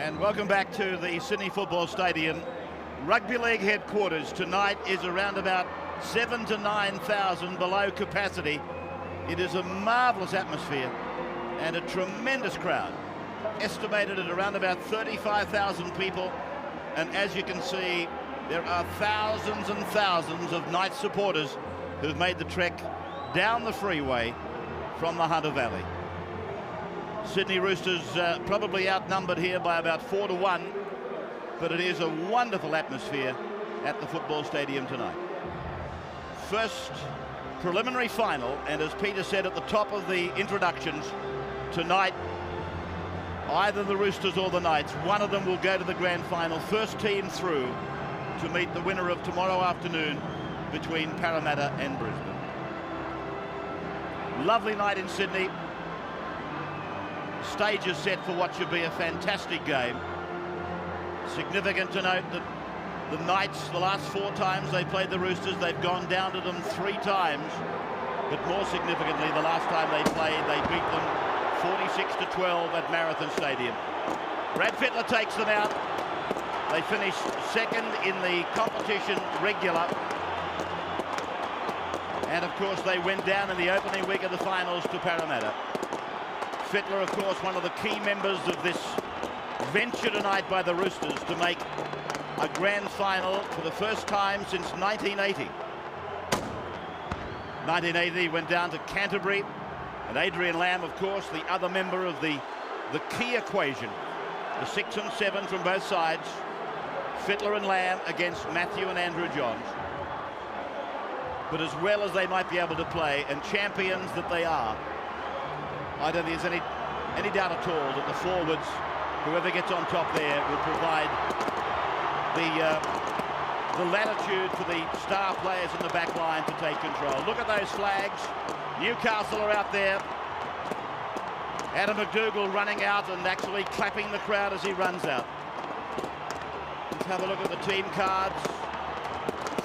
And welcome back to the Sydney Football Stadium. Rugby League headquarters tonight is around about 7,000 to 9,000 below capacity. It is a marvellous atmosphere and a tremendous crowd, estimated at around about 35,000 people. And as you can see, there are thousands and thousands of Knights supporters who've made the trek down the freeway from the Hunter Valley. Sydney Roosters probably outnumbered here by about 4 to 1, but it is a wonderful atmosphere at the football stadium tonight. First preliminary final, and as Peter said at the top of the introductions, tonight either the Roosters or the Knights, one of them will go to the grand final. First team through to meet the winner of tomorrow afternoon between Parramatta and Brisbane. Lovely night in Sydney. Stage is set for what should be a fantastic game. Significant to note that the Knights, the last 4 times they played the Roosters, they've gone down to them 3 times. But more significantly, the last time they played, they beat them 46 to 12 at Marathon Stadium. Brad Fittler takes them out. They finished second in the competition regular. And of course, they went down in the opening week of the finals to Parramatta. Fittler, of course, one of the key members of this venture tonight by the Roosters to make a grand final for the first time since 1980. 1980 went down to Canterbury, and Adrian Lamb, of course, the other member of the key equation. The 6 and 7 from both sides. Fittler and Lamb against Matthew and Andrew Johns. But as well as they might be able to play, and champions that they are, I don't think there's any doubt at all that the forwards, whoever gets on top there, will provide the latitude for the star players in the back line to take control. Look at those flags. Newcastle are out there. Adam McDougall running out and actually clapping the crowd as he runs out. Let's have a look at the team cards.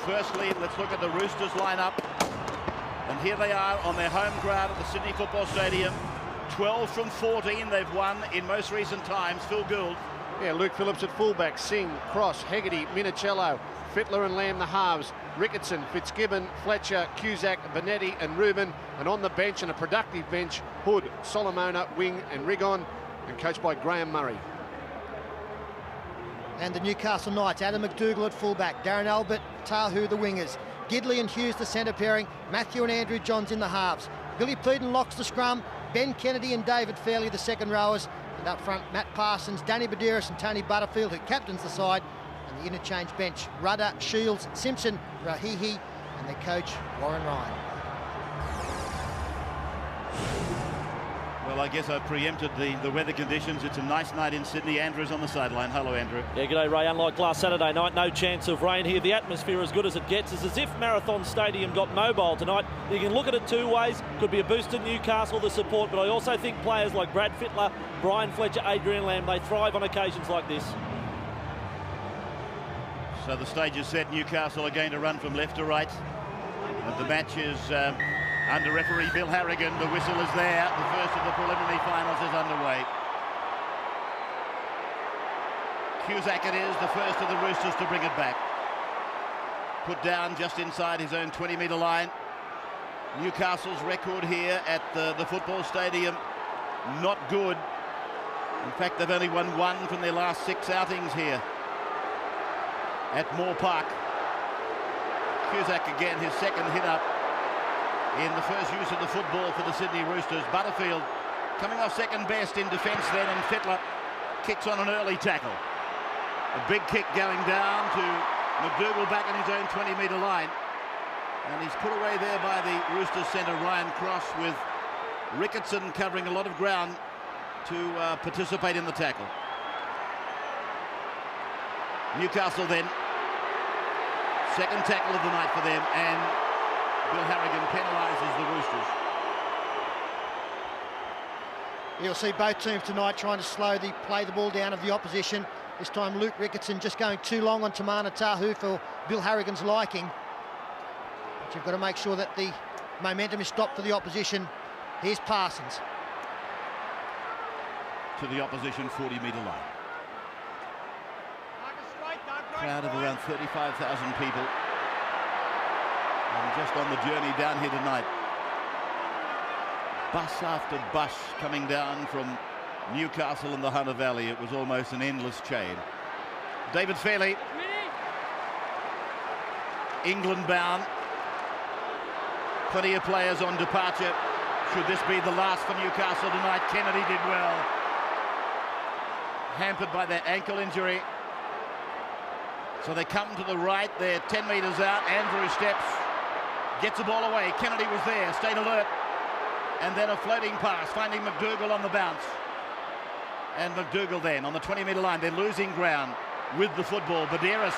Firstly, let's look at the Roosters lineup. And here they are on their home ground at the Sydney Football Stadium. 12 from 14 they've won in most recent times. Phil Gould. Yeah, Luke Phillips at fullback, Singh, Cross, Hegarty, Minicello, Fittler and Lamb the halves, Ricketson, Fitzgibbon, Fletcher, Cusack, Benetti and Rubin, and on the bench, and a productive bench, Hood, Solomona, Wing and Rigon, and coached by Graham Murray. And the Newcastle Knights, Adam McDougall at fullback, Darren Albert, Tahu the wingers, Gidley and Hughes the centre pairing, Matthew and Andrew Johns in the halves, Billy Pleaden locks the scrum, Ben Kennedy and David Fairley the second rowers, and up front Matt Parsons, Danny Badiris and Tony Butterfield, who captains the side, and the interchange bench, Rudder, Shields, Simpson, Rahihi, and their coach Warren Ryan. Well, I guess I preempted the weather conditions. It's a nice night in Sydney. Andrew's on the sideline. Hello, Andrew. Yeah, g'day, Ray. Unlike last Saturday night, no chance of rain here. The atmosphere as good as it gets. It's as if Marathon Stadium got mobile tonight. You can look at it 2 ways. Could be a boost to Newcastle, the support, but I also think players like Brad Fittler, Brian Fletcher, Adrian Lamb, they thrive on occasions like this. So the stage is set. Newcastle are going to run from left to right. And the match is under referee Bill Harrigan. The whistle is there. The first of the preliminary finals is underway. Cusack it is, the first of the Roosters to bring it back. Put down just inside his own 20-metre line. Newcastle's record here at the football stadium, not good. In fact, they've only won 1 from their last 6 outings here at Moore Park. Cusack again, his second hit up in the first use of the football for the Sydney Roosters. Butterfield coming off second best in defence then, and Fittler kicks on an early tackle. A big kick going down to McDougall back in his own 20-metre line. And he's put away there by the Roosters centre Ryan Cross, with Ricketson covering a lot of ground to participate in the tackle. Newcastle then, second tackle of the night for them, and Bill Harrigan penalises the Roosters. You'll see both teams tonight trying to play the ball down of the opposition. This time Luke Ricketson just going too long on Tamana Tahu for Bill Harrigan's liking. But you've got to make sure that the momentum is stopped for the opposition. Here's Parsons. To the opposition 40-metre line. crowd of around 35,000 people. And just on the journey down here tonight. Bus after bus coming down from Newcastle and the Hunter Valley. It was almost an endless chain. David Fairley, England bound. Plenty of players on departure. Should this be the last for Newcastle tonight? Kennedy did well. Hampered by that ankle injury. So they come to the right. They're 10 metres out. Andrew steps, gets the ball away. Kennedy was there, stayed alert. And then a floating pass, finding McDougall on the bounce. And McDougall then on the 20-metre line. They're losing ground with the football. Badeiras,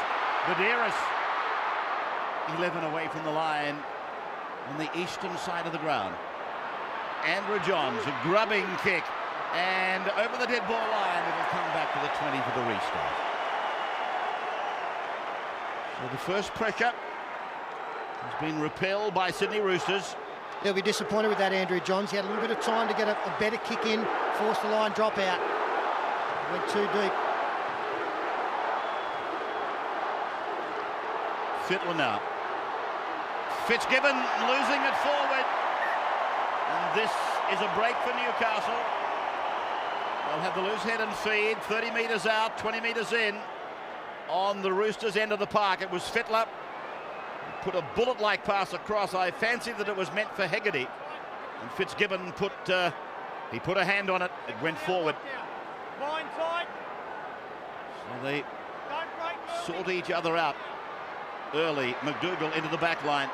11 away from the line on the eastern side of the ground. Andrew Johns, a grubbing kick, and over the dead ball line, it'll come back to the 20 for the restart. So the first pressure has been repelled by Sydney Roosters. They'll be disappointed with that, Andrew Johns. He had a little bit of time to get a better kick in, force the line drop out. Went too deep. Fittler now. Fitzgibbon losing it forward. And this is a break for Newcastle. They'll have the loose head and feed, 30 metres out, 20 metres in. On the Roosters' end of the park, it was Fittler. Put a bullet-like pass across. I fancied that it was meant for Hegarty. And Fitzgibbon put a hand on it. It went forward. So they sort each other out early. McDougall into the back line.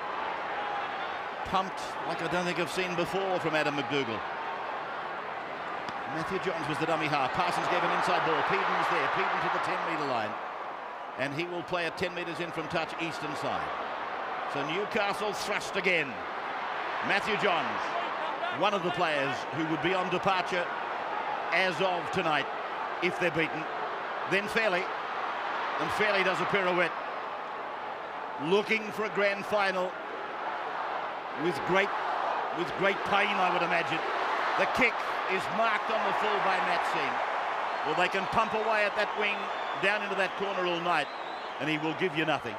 Pumped like I don't think I've seen before from Adam McDougall. Matthew Johns was the dummy half. Parsons gave an inside ball. Peden was there. Peden to the 10-metre line. And he will play at 10 metres in from touch, eastern side. So Newcastle thrust again. Matthew Johns, one of the players who would be on departure as of tonight if they're beaten. Then Fairley, and Fairley does a pirouette, looking for a grand final with great pain, I would imagine. The kick is marked on the full by Matt Singh. Well, they can pump away at that wing down into that corner all night, and he will give you nothing.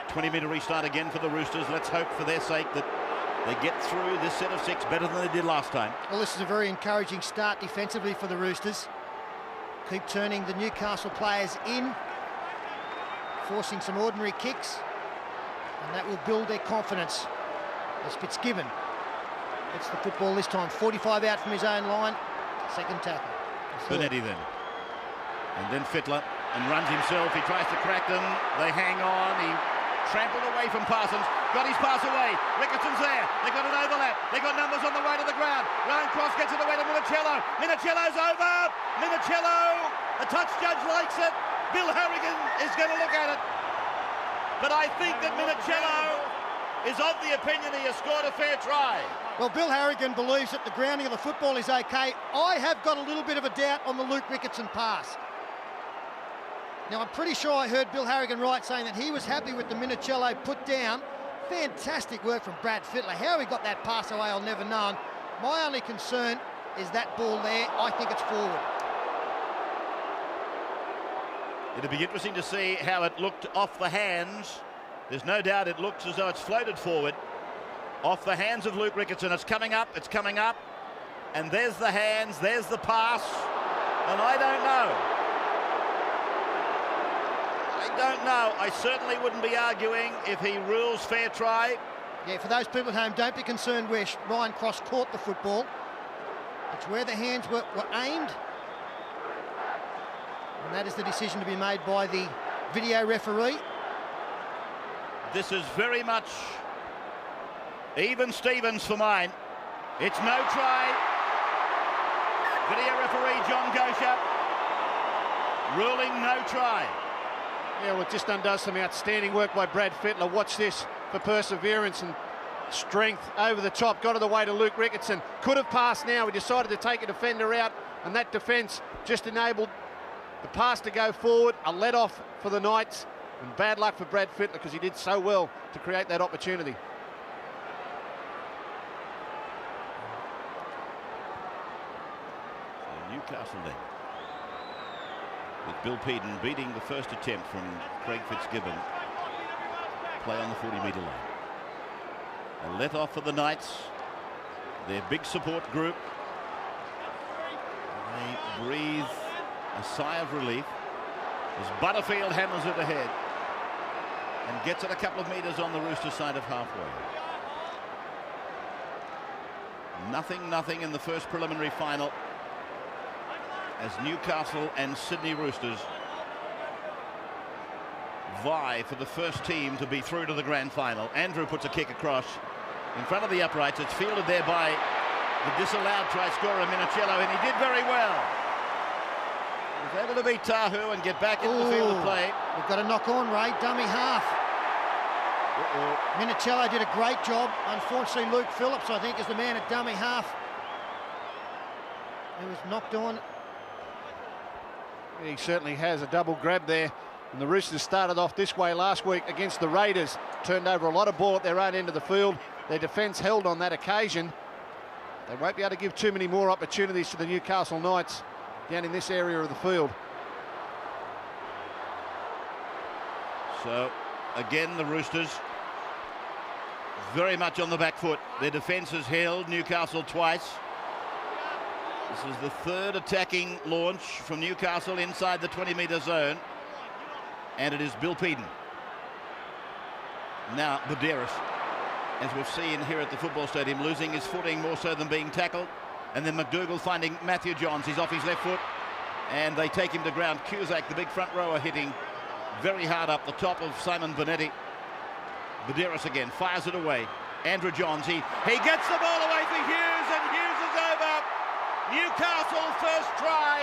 20-metre restart again for the Roosters. Let's hope for their sake that they get through this set of 6 better than they did last time. Well, this is a very encouraging start defensively for the Roosters. Keep turning the Newcastle players in, forcing some ordinary kicks, and that will build their confidence. As Fitzgibbon gets the football this time, 45 out from his own line, second tackle. Benetti then. And then Fittler, and runs himself. He tries to crack them. They hang on. He trampled away from Parsons. Got his pass away. Rickettson's there. They got an overlap. They got numbers on the way to the ground. Ryan Cross gets it away to Minicello. Minicello's over. Minicello. The touch judge likes it. Bill Harrigan is going to look at it. But I think that Minicello is of the opinion he has scored a fair try. Well, Bill Harrigan believes that the grounding of the football is okay. I have got a little bit of a doubt on the Luke Ricketson pass. Now, I'm pretty sure I heard Bill Harrigan right saying that he was happy with the Minicello put down. Fantastic work from Brad Fittler. How he got that pass away, I'll never know. My only concern is that ball there. I think it's forward. It'll be interesting to see how it looked off the hands. There's no doubt it looks as though it's floated forward. Off the hands of Luke Ricketson. It's coming up, and there's the hands, there's the pass, and I don't know. I certainly wouldn't be arguing if he rules fair try. Yeah, for those people at home, don't be concerned where Ryan Cross caught the football. It's where the hands were aimed, and that is the decision to be made by the video referee. This is very much even Stevens for mine. It's no try. Video referee John Gosha ruling no try. Yeah, well, it just undoes some outstanding work by Brad Fittler. Watch this for perseverance and strength over the top. Got it away to Luke Ricketson. Could have passed now. He decided to take a defender out, and that defence just enabled the pass to go forward. A let-off for the Knights, and bad luck for Brad Fittler because he did so well to create that opportunity. So Newcastle then. with Bill Peden beating the first attempt from Craig Fitzgibbon. Play on the 40-metre line. A let off for the Knights, their big support group. They breathe a sigh of relief as Butterfield hammers it ahead and gets it a couple of metres on the Roosters side of halfway. 0-0 in the first preliminary final as Newcastle and Sydney Roosters vie for the first team to be through to the grand final. Andrew puts a kick across in front of the uprights. It's fielded there by the disallowed try scorer Minicello, and he did very well. He was able to beat Tahu and get back into the field of play. We've got a knock on, Ray. Dummy half. Minicello did a great job. Unfortunately, Luke Phillips, I think, is the man at dummy half. He was knocked on. He certainly has a double grab there. And the Roosters started off this way last week against the Raiders. Turned over a lot of ball at their own end of the field. Their defence held on that occasion. They won't be able to give too many more opportunities to the Newcastle Knights down in this area of the field. So, again, the Roosters very much on the back foot. Their defence has held Newcastle twice. This is the third attacking launch from Newcastle inside the 20-metre zone. And it is Bill Peden. Now, Buderis, as we've seen here at the football stadium, losing his footing more so than being tackled. And then McDougall finding Matthew Johns. He's off his left foot. And they take him to ground. Cusack, the big front rower, hitting very hard up the top of Simon Bonetti. Buderis again fires it away. Andrew Johns, he gets the ball away for Hughes, and Hughes is over. Newcastle first try.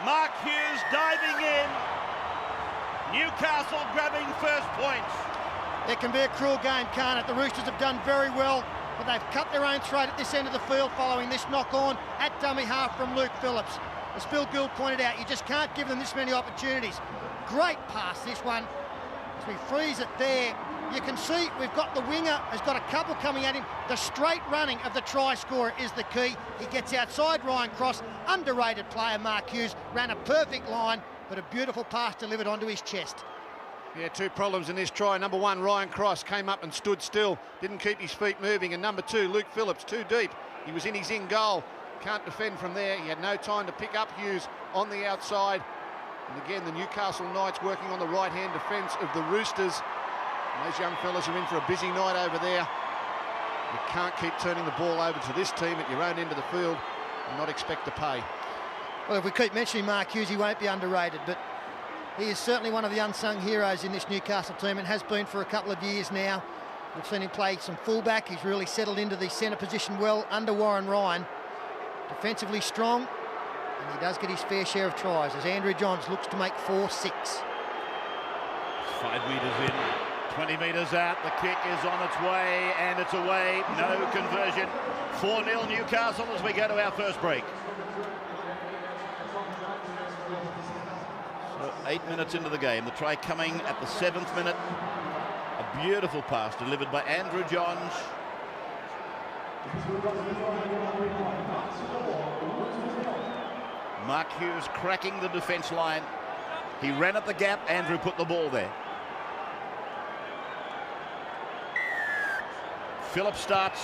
Mark Hughes diving in. Newcastle grabbing first points. It can be a cruel game, can't it? The Roosters have done very well, but they've cut their own throat at this end of the field following this knock-on at dummy half from Luke Phillips. As Phil Gould pointed out, you just can't give them this many opportunities. Great pass, this one. As we freeze it there, you can see we've got the winger, has got a couple coming at him. The straight running of the try scorer is the key. He gets outside Ryan Cross. Underrated player Mark Hughes, ran a perfect line, but a beautiful pass delivered onto his chest. Yeah, two problems in this try. Number one, Ryan Cross came up and stood still, didn't keep his feet moving. And number two, Luke Phillips, too deep. He was in his in goal. Can't defend from there. He had no time to pick up Hughes on the outside. And again, the Newcastle Knights working on the right-hand defence of the Roosters. And those young fellas are in for a busy night over there. You can't keep turning the ball over to this team at your own end of the field and not expect to pay. Well, if we keep mentioning Mark Hughes, he won't be underrated, but he is certainly one of the unsung heroes in this Newcastle team and has been for a couple of years now. We've seen him play some fullback. He's really settled into the centre position well under Warren Ryan. Defensively strong, and he does get his fair share of tries as Andrew Johns looks to make 4-6. 5 metres in, 20 metres out. The kick is on its way, and it's away. No conversion. 4-0 Newcastle as we go to our first break. So 8 minutes into the game. The try coming at the 7th minute. A beautiful pass delivered by Andrew Johns. Mark Hughes cracking the defence line. He ran at the gap. Andrew put the ball there. Phillips starts.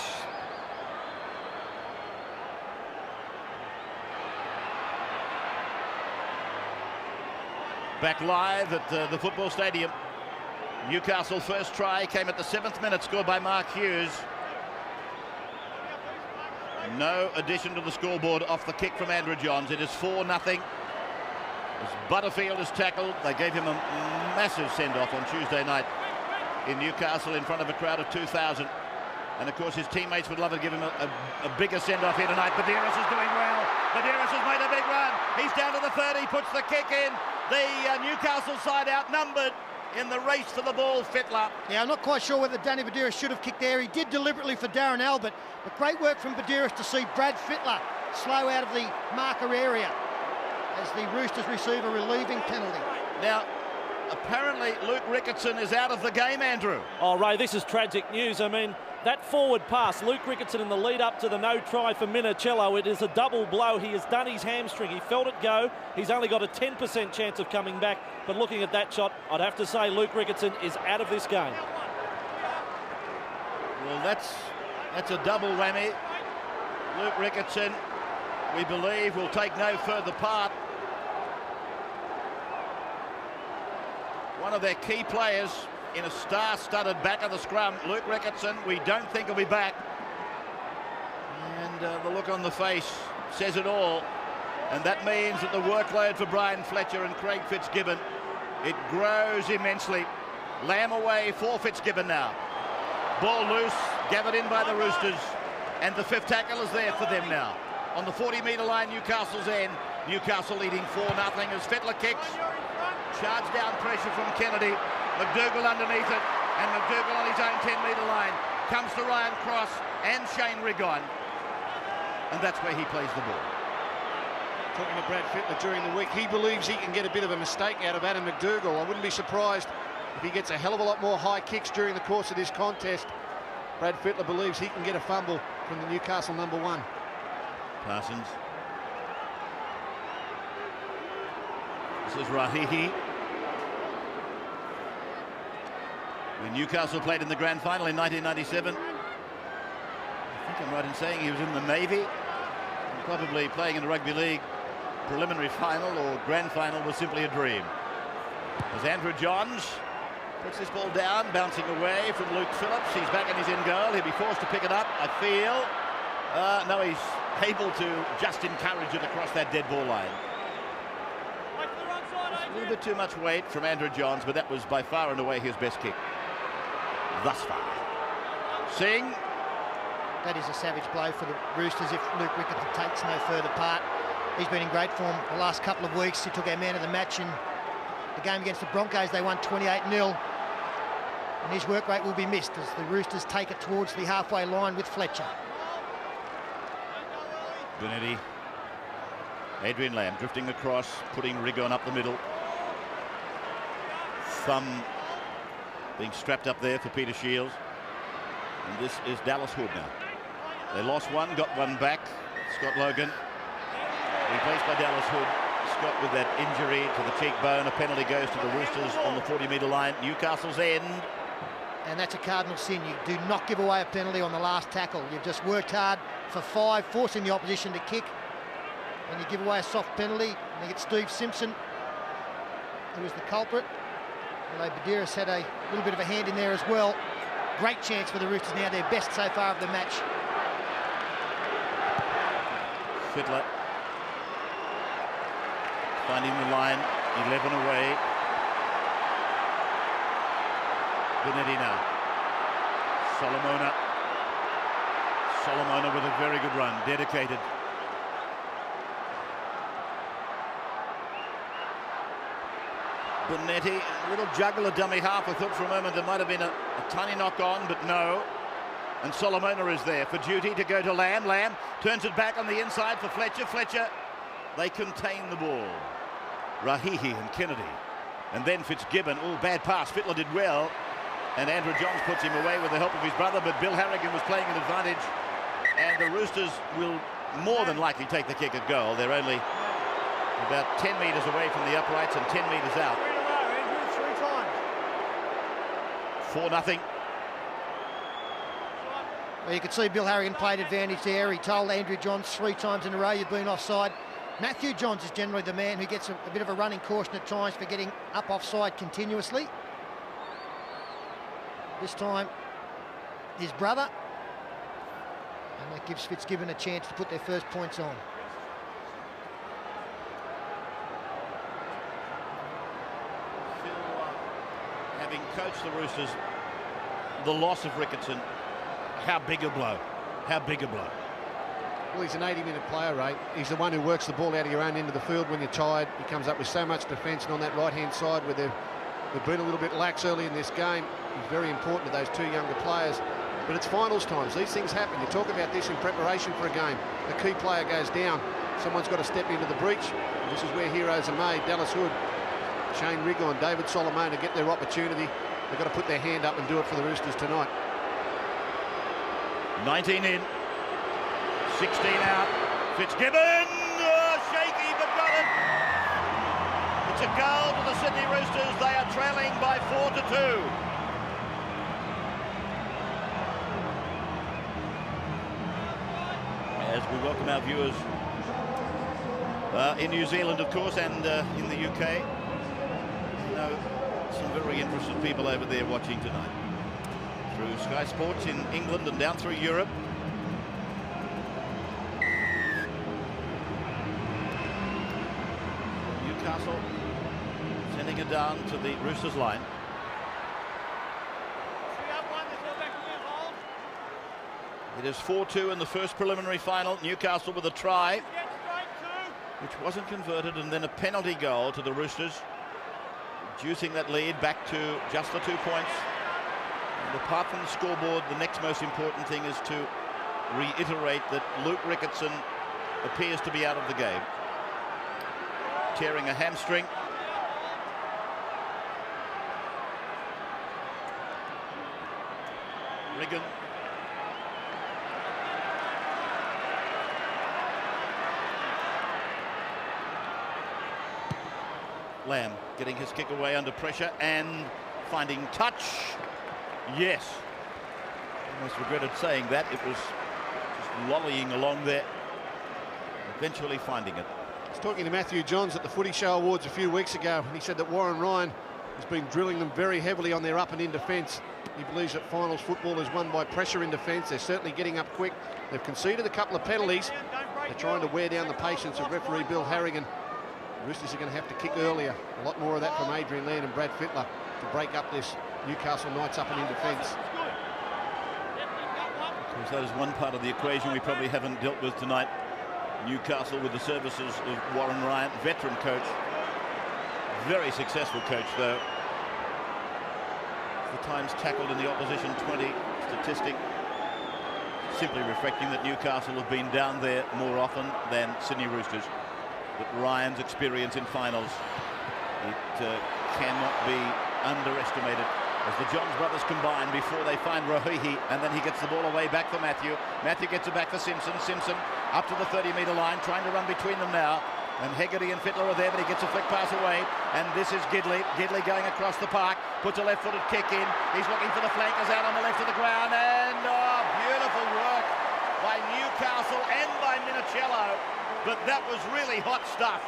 Back live at the football stadium. Newcastle first try came at the 7th minute, scored by Mark Hughes. No addition to the scoreboard off the kick from Andrew Johns. It is 4-0. As Butterfield is tackled, they gave him a massive send-off on Tuesday night in Newcastle in front of a crowd of 2,000. And of course his teammates would love to give him a bigger send-off here tonight. Buderis is doing well. Buderis has made a big run. He's down to the 30, puts the kick in. The Newcastle side outnumbered in the race for the ball. Fittler. Yeah, I'm not quite sure whether Danny Buderis should have kicked there. He did deliberately for Darren Albert, but great work from Buderis to see Brad Fittler slow out of the marker area as the Roosters receive a relieving penalty. Now, apparently Luke Ricketson is out of the game, Andrew. Oh, Ray, this is tragic news. I mean, that forward pass, Luke Ricketson in the lead up to the no try for Minicello, it is a double blow. He has done his hamstring. He felt it go. He's only got a 10% chance of coming back. But looking at that shot, I'd have to say Luke Ricketson is out of this game. Well, that's a double whammy. Luke Ricketson, we believe, will take no further part. One of their key players in a star-studded back of the scrum, Luke Ricketson, we don't think he'll be back. And the look on the face says it all. And that means that the workload for Brian Fletcher and Craig Fitzgibbon, it grows immensely. Lamb away for Fitzgibbon now. Ball loose, gathered in by the Roosters. And the fifth tackle is there for them now. On the 40-metre line, Newcastle's end. Newcastle leading 4-0 as Fittler kicks. Charge down pressure from Kennedy. McDougall underneath it. And McDougall on his own 10-metre line. Comes to Ryan Cross and Shane Rigon. And that's where he plays the ball. Talking to Brad Fittler during the week, he believes he can get a bit of a mistake out of Adam McDougall. I wouldn't be surprised if he gets a hell of a lot more high kicks during the course of this contest. Brad Fittler believes he can get a fumble from the Newcastle number 1. Parsons. This is Rahihi. When Newcastle played in the grand final in 1997, I think I'm right in saying he was in the Navy. Probably playing in the rugby league preliminary final or grand final was simply a dream. As Andrew Johns puts this ball down, bouncing away from Luke Phillips. He's back in his in goal. He'll be forced to pick it up, I feel. No, he's able to just encourage it across that dead ball line. A little bit too much weight from Andrew Johns, but that was by far and away his best kick thus far. Singh. That is a savage blow for the Roosters if Luke Ricketson takes no further part. He's been in great form the last couple of weeks. He took our man of the match in the game against the Broncos. They won 28-0. And his work rate will be missed as the Roosters take it towards the halfway line with Fletcher. Benetti. Adrian Lamb drifting across, putting Rigon up the middle. Thumb being strapped up there for Peter Shields. And this is Dallas Hood now. They lost one, got one back. Scott Logan, replaced by Dallas Hood. Scott with that injury to the cheekbone. A penalty goes to the Roosters on the 40-metre line. Newcastle's end. And that's a cardinal sin. You do not give away a penalty on the last tackle. You've just worked hard for 5, forcing the opposition to kick. And you give away a soft penalty. I think it's Steve Simpson who was the culprit. Although Badiris had a little bit of a hand in there as well. Great chance for the Roosters now, their best so far of the match. Fittler finding the line, 11 away. Benetti now. Solomona with a very good run, dedicated. Benetti, a little juggler dummy half. I thought for a moment there might have been a tiny knock on, but no. And Solomona is there for duty to go to Lamb. Lamb turns it back on the inside for Fletcher. Fletcher, they contain the ball. Rahihi and Kennedy. And then Fitzgibbon. Oh, bad pass. Fittler did well. And Andrew Johns puts him away with the help of his brother, but Bill Harrigan was playing an advantage. And the Roosters will more than likely take the kick at goal. They're only about 10 metres away from the uprights and 10 metres out. 4-0. Well, you could see Bill Harrigan played advantage there. He told Andrew Johns 3 times in a row, you've been offside. Matthew Johns is generally the man who gets a bit of a running caution at times for getting up offside continuously. This time, his brother. And that gives Fitzgibbon a chance to put their first points on. Having coached the Roosters, the loss of Ricketson, how big a blow, how big a blow. Well, he's an 80-minute player, Ray. He's the one who works the ball out of your own end of the field when you're tired. He comes up with so much defence, and on that right-hand side where they've been a little bit lax early in this game, he's very important to those 2 younger players. But it's finals times. These things happen. You talk about this in preparation for a game. The key player goes down. Someone's got to step into the breach. And this is where heroes are made. Dallas Hood, Shane Rigon, David Solomona get their opportunity. They've got to put their hand up and do it for the Roosters tonight. 19 in, 16 out. Fitzgibbon, shaky but got it. It's a goal to the Sydney Roosters. They are trailing by 4-2. As we welcome our viewers in New Zealand, of course, and in the UK. You know, some very interested people over there watching tonight. Through Sky Sports in England and down through Europe. Newcastle sending it down to the Roosters line. It is 4-2 in the first preliminary final. Newcastle with a try, which wasn't converted, and then a penalty goal to the Roosters, reducing that lead back to just the 2 points. And apart from the scoreboard, the next most important thing is to reiterate that Luke Ricketson appears to be out of the game, tearing a hamstring. Riggin. Lamb getting his kick away under pressure and finding touch. Yes. Almost regretted saying that. It was just lollying along there, eventually finding it. I was talking to Matthew Johns at the Footy Show Awards a few weeks ago, and he said that Warren Ryan has been drilling them very heavily on their up and in defence. He believes that finals football is won by pressure in defence. They're certainly getting up quick. They've conceded a couple of penalties. They're trying to wear down the patience of referee Bill Harrigan. The Roosters are going to have to kick earlier. A lot more of that from Adrian Land and Brad Fittler to break up this Newcastle Knights up and in defence. Because that is one part of the equation we probably haven't dealt with tonight. Newcastle with the services of Warren Ryan, veteran coach. Very successful coach, though. The times tackled in the opposition 20 statistic, simply reflecting that Newcastle have been down there more often than Sydney Roosters. But Ryan's experience in finals, it cannot be underestimated. As the Johns brothers combine before they find Rohihi, and then he gets the ball away back for Matthew. Matthew gets it back for Simpson. Simpson up to the 30-metre line, trying to run between them now. And Hegarty and Fittler are there, but he gets a flick pass away. And this is Gidley. Gidley going across the park, puts a left-footed kick in. He's looking for the flankers out on the left of the ground. And beautiful work by Newcastle and by Minicello. But that was really hot stuff.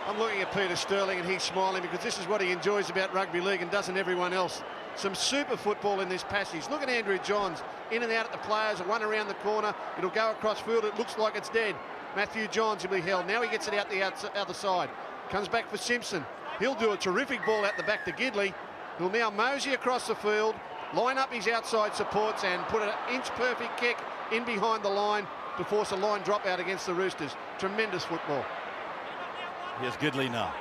I'm looking at Peter Sterling and he's smiling because this is what he enjoys about rugby league, and doesn't everyone else. Some super football in this passage. Look at Andrew Johns, in and out at the players, a run around the corner. It'll go across field. It looks like it's dead. Matthew Johns will be held. Now he gets it out the other side. Comes back for Simpson. He'll do a terrific ball out the back to Gidley. He'll now mosey across the field, line up his outside supports and put an inch-perfect kick in behind the line to force a line drop out against the Roosters. Tremendous football. Here's Gidley now,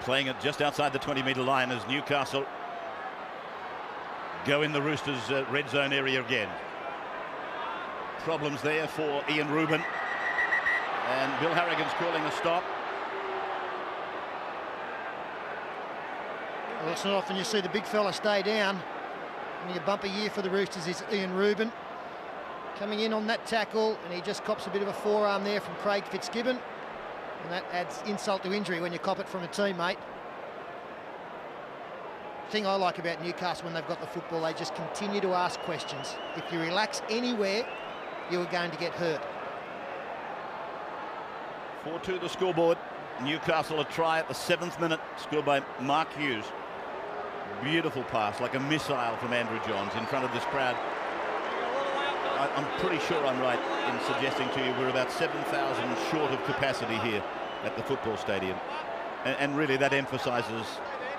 playing it just outside the 20-metre line as Newcastle go in the Roosters' red zone area again. Problems there for Ian Rubin, and Bill Harrigan's calling a stop. Well, it's not often you see the big fella stay down. Only a bumper year for the Roosters is Ian Rubin. Coming in on that tackle, and he just cops a bit of a forearm there from Craig Fitzgibbon. And that adds insult to injury when you cop it from a teammate. The thing I like about Newcastle when they've got the football, they just continue to ask questions. If you relax anywhere, you are going to get hurt. 4-2 the scoreboard. Newcastle a try at the 7th minute, scored by Mark Hughes. Beautiful pass, like a missile from Andrew Johns in front of this crowd. I'm pretty sure I'm right in suggesting to you we're about 7,000 short of capacity here at the football stadium. And really that emphasises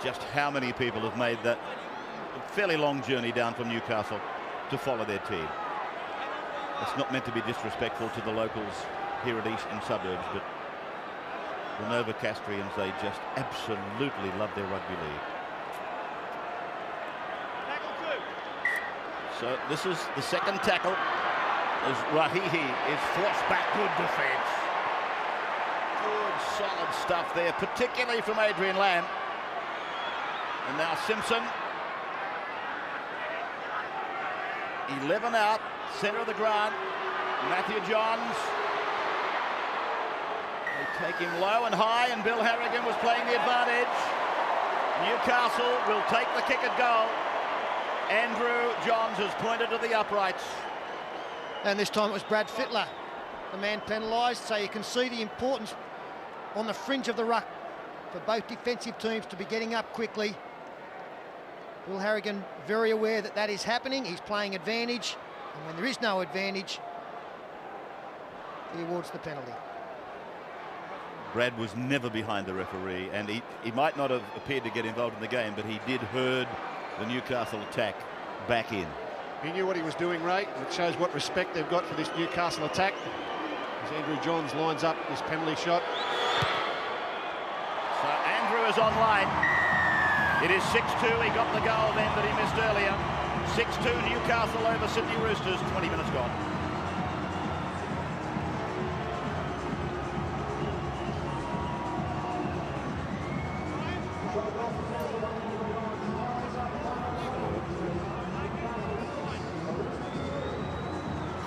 just how many people have made that fairly long journey down from Newcastle to follow their team. It's not meant to be disrespectful to the locals here at Eastern Suburbs, but the Novocastrians, they just absolutely love their rugby league. So this is the second tackle as Rahihi is forced back. Good defence. Good solid stuff there, particularly from Adrian Lamb. And now Simpson. 11 out, Centre of the ground, Matthew Johns. They take him low and high, and Bill Harrigan was playing the advantage. Newcastle will take the kick at goal. Andrew Johns has pointed to the uprights. And this time it was Brad Fittler, the man penalised, so you can see the importance on the fringe of the ruck for both defensive teams to be getting up quickly. Bill Harrigan very aware that that is happening. He's playing advantage, and when there is no advantage, he awards the penalty. Brad was never behind the referee, and he might not have appeared to get involved in the game, but he did herd the Newcastle attack back in. He knew what he was doing, Ray. It shows what respect they've got for this Newcastle attack. As Andrew Johns lines up this penalty shot. So Andrew is online. It is 6-2. He got the goal then that he missed earlier. 6-2 Newcastle over Sydney Roosters. 20 minutes gone.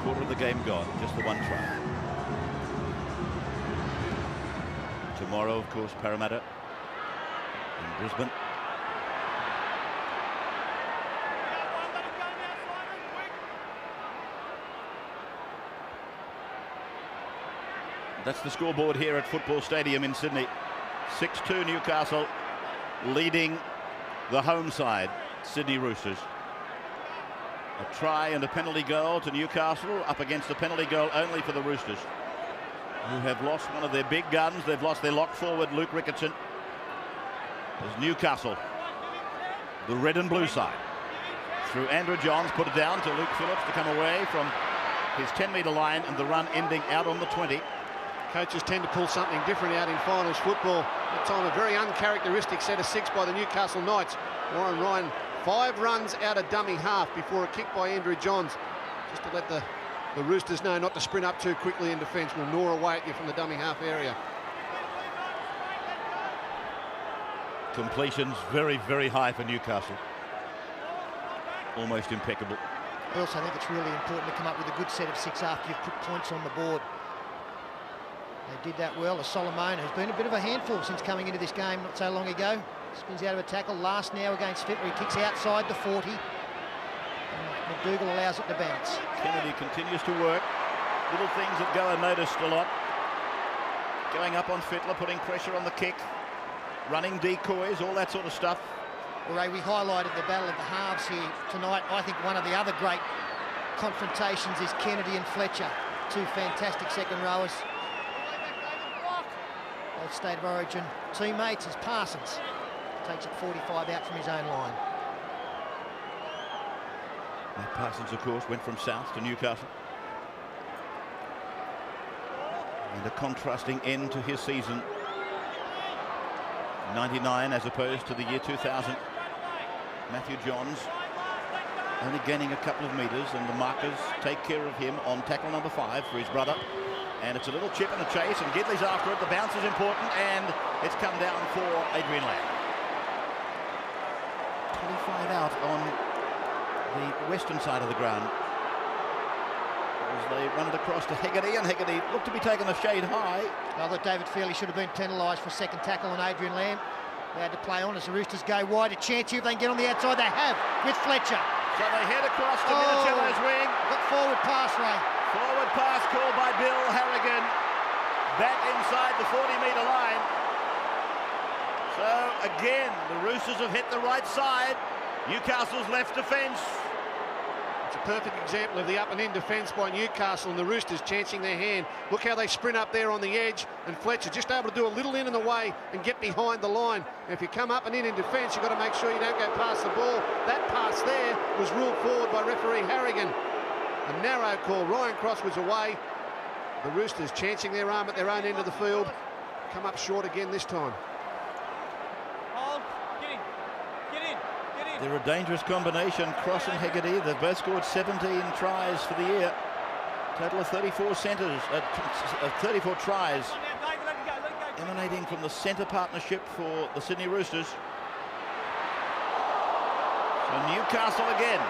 Quarter of the game gone, just the one try. Tomorrow, of course, Parramatta in Brisbane. That's the scoreboard here at Football Stadium in Sydney. 6-2 Newcastle leading the home side, Sydney Roosters. A try and a penalty goal to Newcastle up against a penalty goal only for the Roosters, who have lost one of their big guns. They've lost their lock forward, Luke Ricketson. As Newcastle, the red and blue side, through Andrew Johns, put it down to Luke Phillips to come away from his 10-metre line, and the run ending out on the 20. Coaches tend to pull something different out in finals football. That time a very uncharacteristic set of 6 by the Newcastle Knights. Warren Ryan, 5 runs out of dummy half before a kick by Andrew Johns, just to let the Roosters know not to sprint up too quickly in defence. Will gnaw away at you from the dummy half area. Completions very, very high for Newcastle. Almost impeccable. I also think it's really important to come up with a good set of 6 after you've put points on the board. They did that well. Solomon has been a bit of a handful since coming into this game not so long ago. Spins out of a tackle. Last now against Fittler. He kicks outside the 40. And McDougall allows it to bounce. Kennedy continues to work. Little things that go unnoticed a lot. Going up on Fittler, putting pressure on the kick. Running decoys, all that sort of stuff. Well, Ray, we highlighted the battle of the halves here tonight. I think one of the other great confrontations is Kennedy and Fletcher. 2 fantastic second rowers. Both State of Origin teammates as Parsons takes it 45 out from his own line. Now Parsons, of course, went from South to Newcastle. And a contrasting end to his season. 99 as opposed to the year 2000. Matthew Johns only gaining a couple of metres, and the markers take care of him on tackle number 5 for his brother. And it's a little chip and a chase, and Gidley's after it. The bounce is important, and it's come down for Adrian Lamb. 25 out on the western side of the ground as they run it across to Hegarty, and Hegarty looked to be taken a shade high. I thought David Fairley should have been penalised for a second tackle on Adrian Lamb. They had to play on as the Roosters go wide. A chance here if they can get on the outside. They have with Fletcher. So they head across to Minicello's wing. Got forward pass, Ray. Forward pass called by Bill Harrigan. Back inside the 40-metre line. So again, the Roosters have hit the right side. Newcastle's left defence. It's a perfect example of the up and in defence by Newcastle, and the Roosters chancing their hand. Look how they sprint up there on the edge, and Fletcher just able to do a little in and away and get behind the line. And if you come up and in defence, you've got to make sure you don't go past the ball. That pass there was ruled forward by referee Harrigan. A narrow call. Ryan Cross was away. The Roosters chancing their arm at their own end of the field. Come up short again this time. They're a dangerous combination, Cross and Hegarty. They've both scored 17 tries for the year. Total of 34 tries emanating from the centre partnership for the Sydney Roosters. So Newcastle again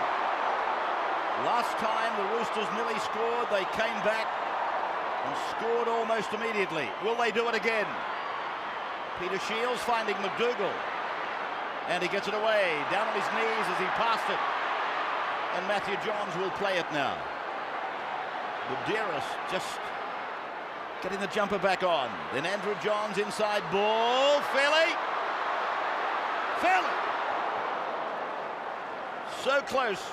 Last time the Roosters nearly scored, they came back and scored almost immediately. Will they do it again? Peter Shields finding McDougall. And he gets it away, down on his knees as he passed it. And Matthew Johns will play it now. Buderus just getting the jumper back on. Then Andrew Johns inside ball. Fairley. So close.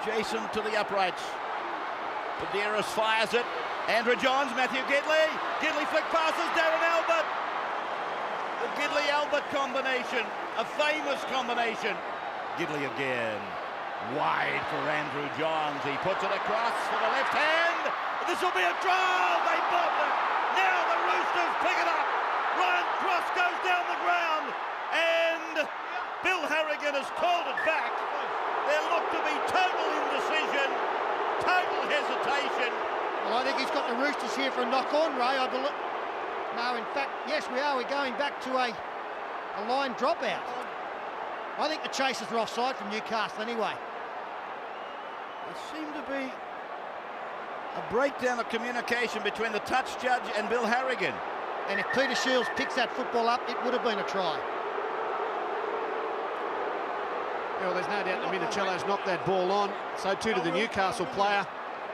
Adjacent to the uprights. Buderus fires it. Andrew Johns, Matthew Gidley. Gidley flick passes, Darren Albert. The Gidley-Albert combination, a famous combination. Gidley again. Wide for Andrew Johns. He puts it across for the left hand. This will be a draw. They bobbed it. Now the Roosters pick it up. Ryan Cross goes down the ground. And Bill Harrigan has called it back. There looked to be total indecision, total hesitation. Well, I think he's got the Roosters here for a knock-on, Ray. I believe. No, in fact, yes, we are. We're going back to a line dropout. I think the chasers are offside from Newcastle anyway. There seemed to be a breakdown of communication between the touch judge and Bill Harrigan. And if Peter Shields picks that football up, it would have been a try. Yeah, well, there's no doubt that Minicello's knocked that ball on. So too did the Newcastle player.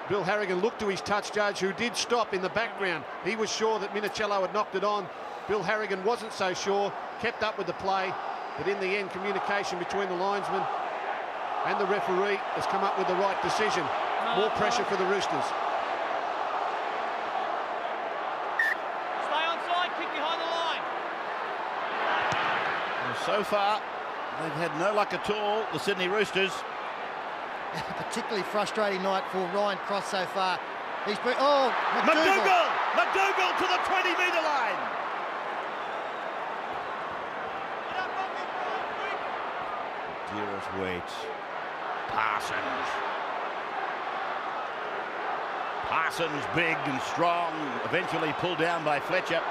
Bill Harrigan looked to his touch judge, who did stop in the background. He was sure that Minicello had knocked it on. Bill Harrigan wasn't so sure, kept up with the play, but in the end, communication between the linesman and the referee has come up with the right decision. More pressure for the Roosters. Stay onside, kick behind the line. Well, so far, they've had no luck at all, the Sydney Roosters. Particularly frustrating night for Ryan Cross so far. He's been, oh, McDougall to the 20-metre line. Dearest waits. Parsons big and strong, eventually pulled down by Fletcher.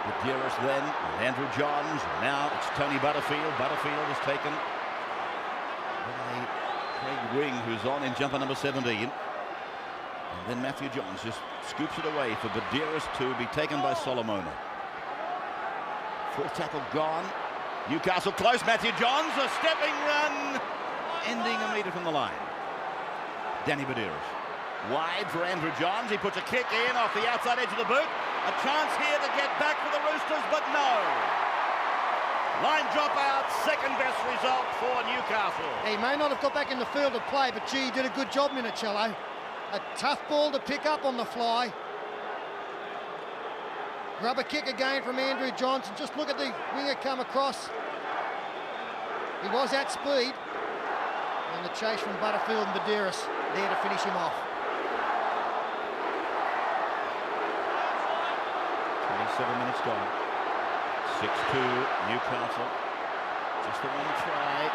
Buderus then, and Andrew Johns. Now it's Tony Butterfield. Butterfield has taken by Craig Wing, who's on in jumper number 17. And then Matthew Johns just scoops it away for Buderus to be taken by Solomona. Fourth tackle gone. Newcastle close. Matthew Johns, a stepping run, ending a metre from the line. Danny Buderus. Wide for Andrew Johns. He puts a kick in off the outside edge of the boot. A chance here to get back for the Roosters, but no. Line dropout, second best result for Newcastle. He may not have got back in the field of play, but gee, he did a good job, Minicello. A tough ball to pick up on the fly. Rubber kick again from Andrew Johnson. Just look at the winger come across. He was at speed. And the chase from Butterfield and Buderus there to finish him off. 27 minutes gone. 6-2 Newcastle. Just the one try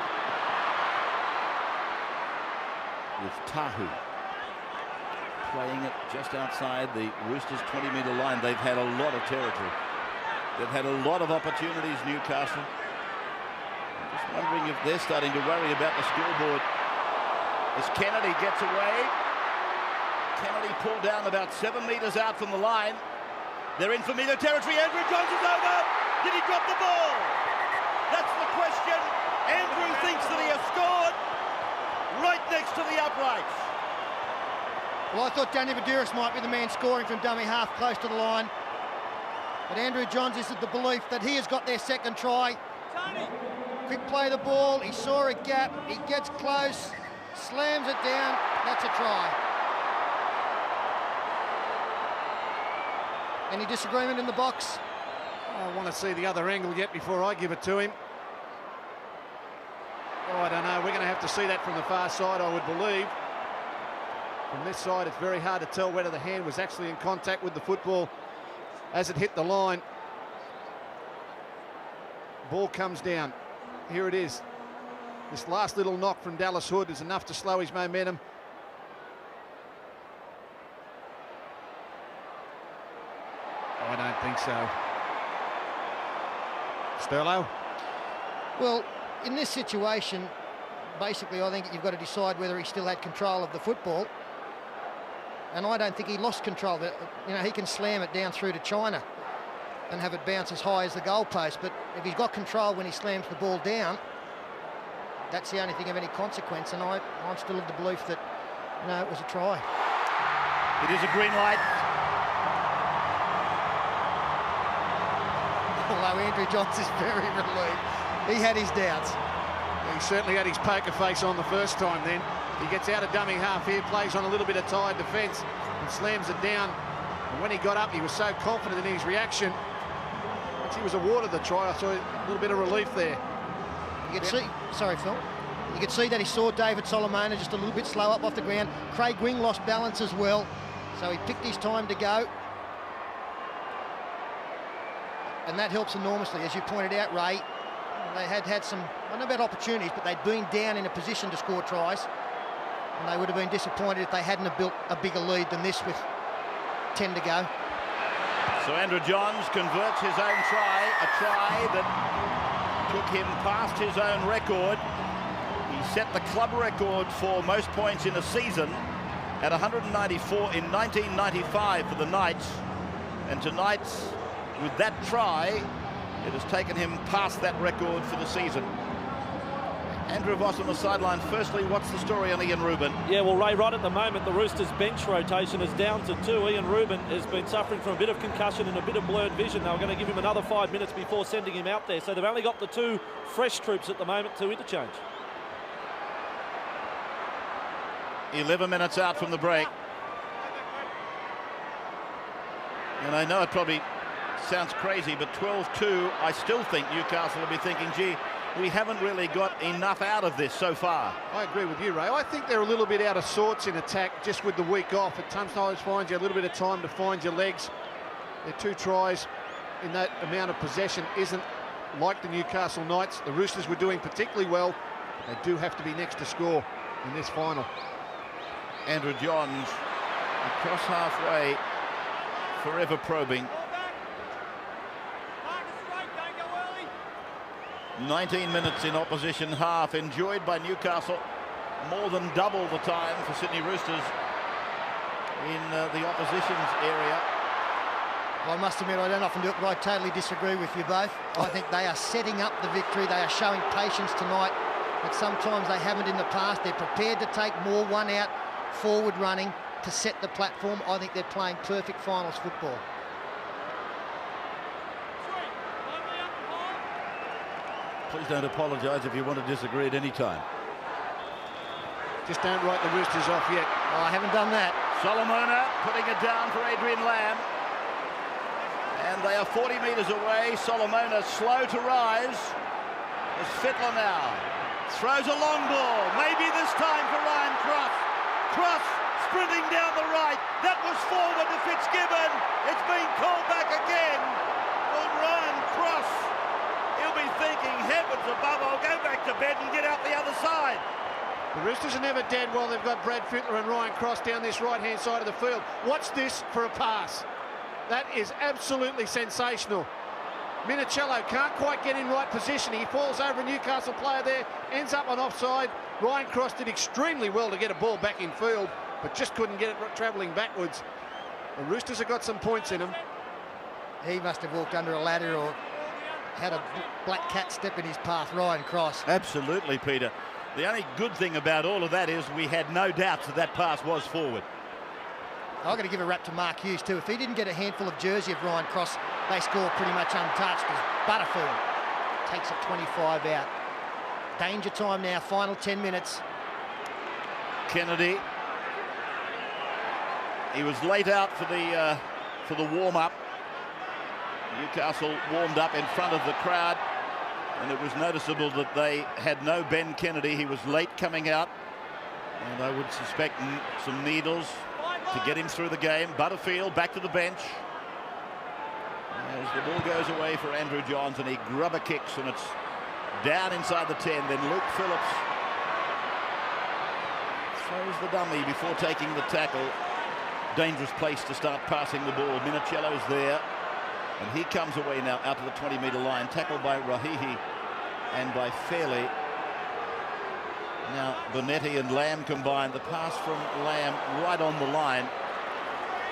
with Tahu playing it just outside the Roosters 20-metre line. They've had a lot of territory. They've had a lot of opportunities, Newcastle. I'm just wondering if they're starting to worry about the scoreboard. As Kennedy gets away. Kennedy pulled down about 7 metres out from the line. They're in familiar territory. Andrew Johns is over. Did he drop the ball? That's the question. Andrew thinks that he has scored right next to the uprights. Well, I thought Danny Buderus might be the man scoring from dummy half close to the line. But Andrew Johns is of the belief that he has got their second try. Quick play the ball. He saw a gap. He gets close. Slams it down. That's a try. Any disagreement in the box? I want to see the other angle yet before I give it to him. Oh, I don't know. We're going to have to see that from the far side, I would believe. From this side, it's very hard to tell whether the hand was actually in contact with the football as it hit the line. Ball comes down. Here it is. This last little knock from Dallas Hood is enough to slow his momentum. I don't think so. Sterlo? Well, in this situation, basically, I think you've got to decide whether he still had control of the football. And I don't think he lost control of it. You know, he can slam it down through to China and have it bounce as high as the goalpost. But if he's got control when he slams the ball down, that's the only thing of any consequence. And I'm still of the belief that, you know, it was a try. It is a green light. Although Andrew Johns is very relieved. He had his doubts. He certainly had his poker face on the first time then. He gets out of dummy half here, plays on a little bit of tired defence and slams it down. And when he got up, he was so confident in his reaction. Once he was awarded the try, I saw a little bit of relief there. You could see, sorry Phil, you could see that he saw David Solomona just a little bit slow up off the ground. Craig Wing lost balance as well, so he picked his time to go. And that helps enormously, as you pointed out, Ray. They had some, I don't know about opportunities, but they'd been down in a position to score tries. And they would have been disappointed if they hadn't have built a bigger lead than this with 10 to go. So Andrew Johns converts his own try, a try that took him past his own record. He set the club record for most points in a season at 194 in 1995 for the Knights. And tonight, with that try, it has taken him past that record for the season. Andrew Voss on the sideline. Firstly, what's the story on Ian Rubin? Yeah, well, Ray, right at the moment, the Roosters bench rotation is down to 2. Ian Rubin has been suffering from a bit of concussion and a bit of blurred vision. They were going to give him another 5 minutes before sending him out there. So they've only got the 2 fresh troops at the moment to interchange. 11 minutes out from the break. And I know it probably sounds crazy, but 12-2, I still think Newcastle will be thinking, gee, we haven't really got enough out of this so far. I agree with you, Ray. I think they're a little bit out of sorts in attack just with the week off. At times finds you a little bit of time to find your legs. Their 2 tries in that amount of possession isn't like the Newcastle Knights. The Roosters were doing particularly well. They do have to be next to score in this final. Andrew Johns across halfway, forever probing. 19 minutes in opposition half, enjoyed by Newcastle, more than double the time for Sydney Roosters in the opposition's area. I must admit, I don't often do it, but I totally disagree with you both. I think they are setting up the victory. They are showing patience tonight that sometimes they haven't in the past. They're prepared to take more one-out forward running to set the platform. I think they're playing perfect finals football. Please don't apologise if you want to disagree at any time. Just don't write the Roosters off yet. Oh, I haven't done that. Solomona putting it down for Adrian Lamb. And they are 40 metres away. Solomona slow to rise. As Fittler now throws a long ball. Maybe this time for Ryan Cross. Cross sprinting down the right. That was forward to Fitzgibbon. It's been called back again on Ryan Cross. He'll be thinking, heavens above, I'll go back to bed and get out the other side. The Roosters are never dead while they've got Brad Fittler and Ryan Cross down this right-hand side of the field. Watch this for a pass. That is absolutely sensational. Minicello can't quite get in right position. He falls over a Newcastle player there, ends up on offside. Ryan Cross did extremely well to get a ball back in field, but just couldn't get it travelling backwards. The Roosters have got some points in them. He must have walked under a ladder or had a black cat step in his path, Ryan Cross. Absolutely, Peter. The only good thing about all of that is we had no doubts that that pass was forward. I've got to give a rap to Mark Hughes too. If he didn't get a handful of jersey of Ryan Cross, they score pretty much untouched as Butterfield takes a 25 out. Danger time now, final 10 minutes. Kennedy. He was late out for the warm-up. Newcastle warmed up in front of the crowd, and it was noticeable that they had no Ben Kennedy. He was late coming out, and I would suspect some needles to get him through the game. Butterfield back to the bench as the ball goes away for Andrew Johns, and he grubber kicks, and it's down inside the 10. Then Luke Phillips throws the dummy before taking the tackle. Dangerous place to start passing the ball. Minicello's there, and he comes away now out to the 20-metre line, tackled by Rahihi and by Fairley. Now Bonetti and Lamb combined. The pass from Lamb right on the line,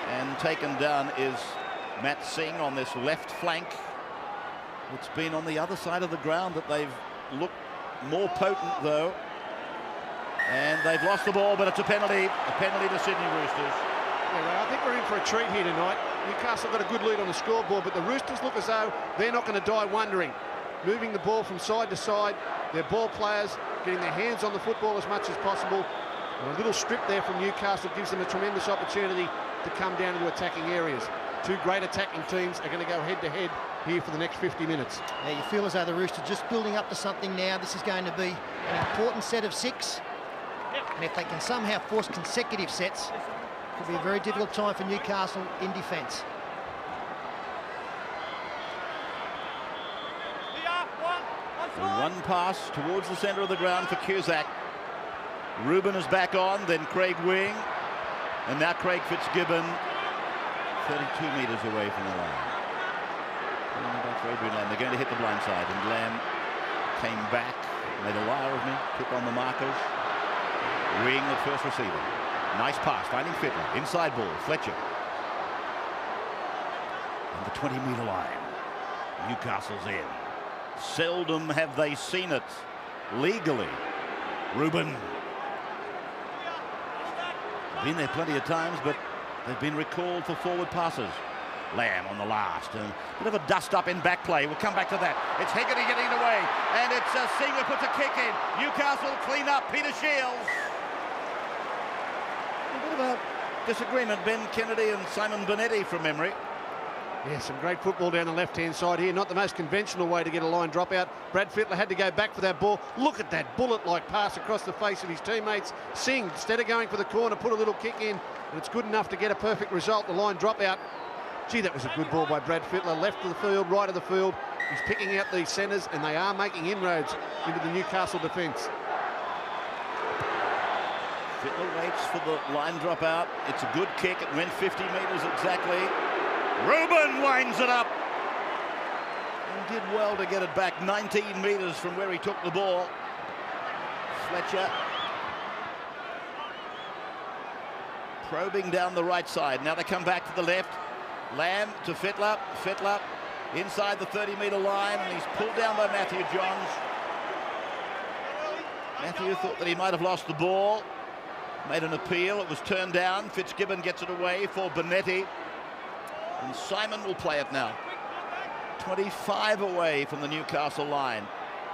and taken down is Matt Singh on this left flank. It's been on the other side of the ground that they've looked more potent though, and they've lost the ball, but it's a penalty to Sydney Roosters. Yeah, well, I think we're in for a treat here tonight. Newcastle got a good lead on the scoreboard, but the Roosters look as though they're not going to die wondering. Moving the ball from side to side, their ball players getting their hands on the football as much as possible. And a little strip there from Newcastle gives them a tremendous opportunity to come down into attacking areas. Two great attacking teams are going to go head-to-head here for the next 50 minutes. Yeah, you feel as though the Roosters just building up to something now. This is going to be an important set of 6. And if they can somehow force consecutive sets, it could be a very difficult time for Newcastle in defence. One pass towards the centre of the ground for Cusack. Ruben is back on, then Craig Wing, and now Craig Fitzgibbon, 32 metres away from the line. They're going to hit the blind side, and Lamb came back, made a liar of me, took on the markers. Wing at first receiver. Nice pass, finding Fittler. Inside ball, Fletcher. And the 20-metre line. Newcastle's in. Seldom have they seen it legally. Ruben. Been there plenty of times, but they've been recalled for forward passes. Lamb on the last. A bit of a dust-up in back play. We'll come back to that. It's Hegarty getting it away, and it's Singer puts a kick in. Newcastle clean up. Peter Shields. A bit of a disagreement. Ben Kennedy and Simon Bonetti from memory. Yeah, some great football down the left-hand side here. Not the most conventional way to get a line drop out. Brad Fittler had to go back for that ball. Look at that bullet-like pass across the face of his teammates. Singh, instead of going for the corner, put a little kick in, and it's good enough to get a perfect result, the line drop out. Gee, that was a good ball by Brad Fittler. Left of the field, right of the field. He's picking out these centres, and they are making inroads into the Newcastle defence. Fittler waits for the line drop out. It's a good kick. It went 50 metres exactly. Ruben winds it up and did well to get it back 19 metres from where he took the ball. Fletcher probing down the right side. Now they come back to the left. Lamb to Fittler. Fittler inside the 30-metre line, and he's pulled down by Matthew Johns. Matthew thought that he might have lost the ball. Made an appeal. It was turned down. Fitzgibbon gets it away for Bonetti. And Simon will play it now. 25 away from the Newcastle line.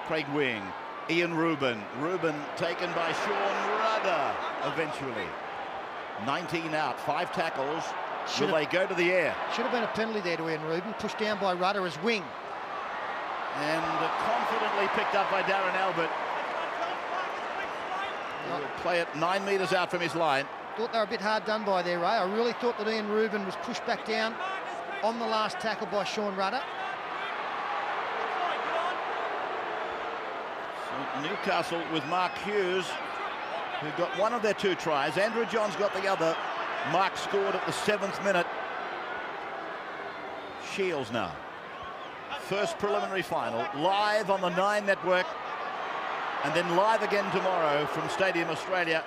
Craig Wing, Ian Ruben. Ruben taken by Sean Rudder eventually. 19 out, 5 tackles. Will they go to the air? Should have been a penalty there to Ian Ruben. Pushed down by Rudder as Wing. And confidently picked up by Darren Albert. He'll play it 9 metres out from his line. Thought they were a bit hard done by there, Ray. I really thought that Ian Ruben was pushed back down on the last tackle by Sean Rudder. So Newcastle with Mark Hughes, who got one of their 2 tries. Andrew Johns got the other. Mark scored at the 7th minute. Shields now. First preliminary final, live on the 9 network, and then live again tomorrow from Stadium Australia.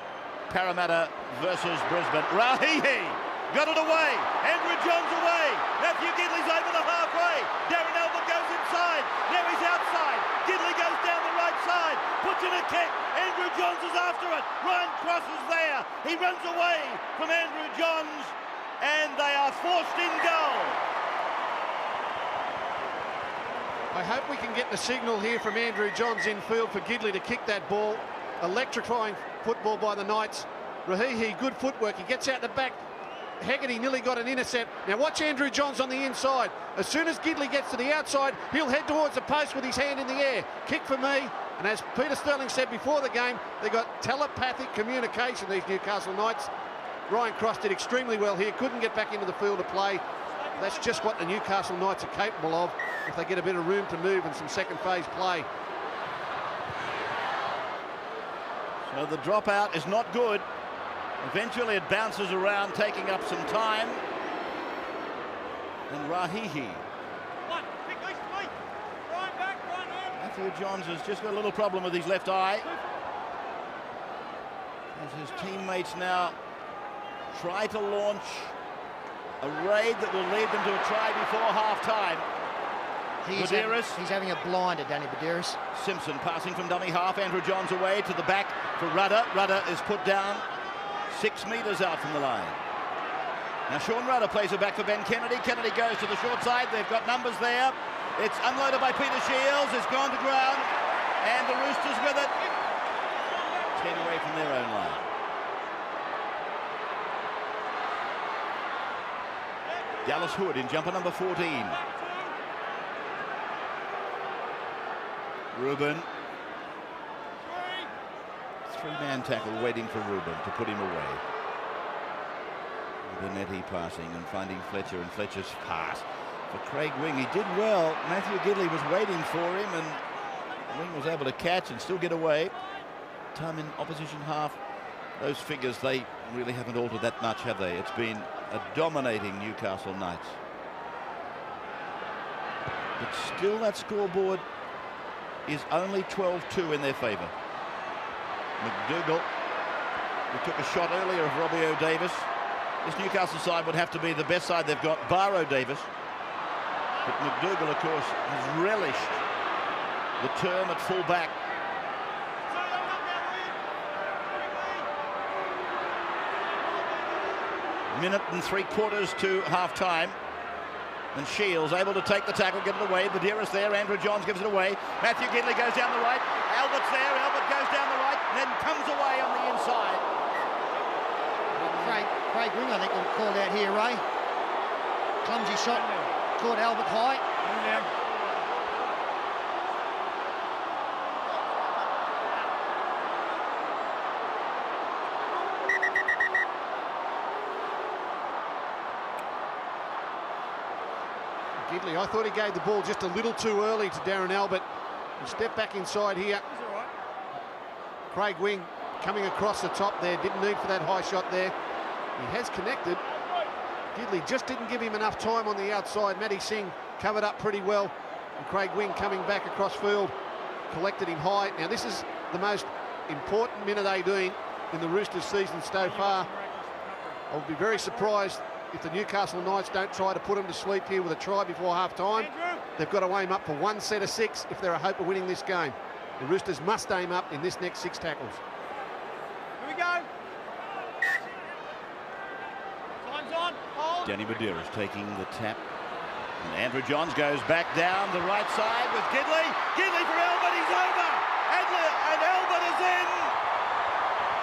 Parramatta versus Brisbane. Rahihi got it away. Andrew Johns away. Matthew Gidley's over the halfway. Darren Albert goes inside. Now he's outside. Gidley goes down the right side. Puts in a kick. Andrew Johns is after it. Ryan Cross is there. He runs away from Andrew Johns, and they are forced in goal. I hope we can get the signal here from Andrew Johns in field for Gidley to kick that ball. Electrifying football by the Knights. Rahihi, good footwork. He gets out the back. Hegarty nearly got an intercept. Now watch Andrew Johns on the inside. As soon as Gidley gets to the outside, he'll head towards the post with his hand in the air. Kick for me. And as Peter Sterling said before the game, they got telepathic communication, these Newcastle Knights. Ryan Cross did extremely well here. Couldn't get back into the field of play. That's just what the Newcastle Knights are capable of if they get a bit of room to move and some second phase play. So the dropout is not good. Eventually it bounces around, taking up some time. And Rahihi. Matthew Johns has just got a little problem with his left eye. As his teammates now try to launch a raid that will lead them to a try before half-time. He's having a blinder, Danny Buderus. Simpson passing from dummy half. Andrew Johns away to the back for Rudder. Rudder is put down 6 metres out from the line. Now Sean Rudder plays it back for Ben Kennedy. Kennedy goes to the short side. They've got numbers there. It's unloaded by Peter Shields. It's gone to ground. And the Roosters with it. 10 away from their own line. Dallas Hood in jumper number 14. Reuben. Three-man tackle waiting for Reuben to put him away. Benetti passing and finding Fletcher, and Fletcher's pass for Craig Wing. He did well. Matthew Gidley was waiting for him, and Wing was able to catch and still get away. Time in opposition half. Those figures, they really haven't altered that much, have they? It's been a dominating Newcastle Knights. But still that scoreboard is only 12-2 in their favour. McDougall, who took a shot earlier of Robbie O'Davis. This Newcastle side would have to be the best side they've got, bar O'Davis. But McDougall, of course, has relished the term at full back. Minute and 3/4 to half-time. And Shields able to take the tackle, get it away. Buderus there, Andrew Johns gives it away. Matthew Gidley goes down the right. Albert's there, Albert goes down the right, then comes away on the inside. Craig Wing, I think, will call out here, Ray. Clumsy shot, caught Albert high. Gidley, I thought he gave the ball just a little too early to Darren Albert. He'll step back inside here. Craig Wing coming across the top there, didn't need for that high shot there. He has connected. Gidley just didn't give him enough time on the outside. Matty Singh covered up pretty well. And Craig Wing coming back across field, collected him high. Now this is the most important minute 18 in the Roosters season so far. I would be very surprised if the Newcastle Knights don't try to put them to sleep here with a try before half-time. They've got to aim up for one set of 6 if they're a hope of winning this game. The Roosters must aim up in this next 6 tackles. Here we go. Time's on. Hold. Danny Buderus taking the tap. And Andrew Johns goes back down the right side with Gidley. Gidley for Albert, he's over. And Albert is in.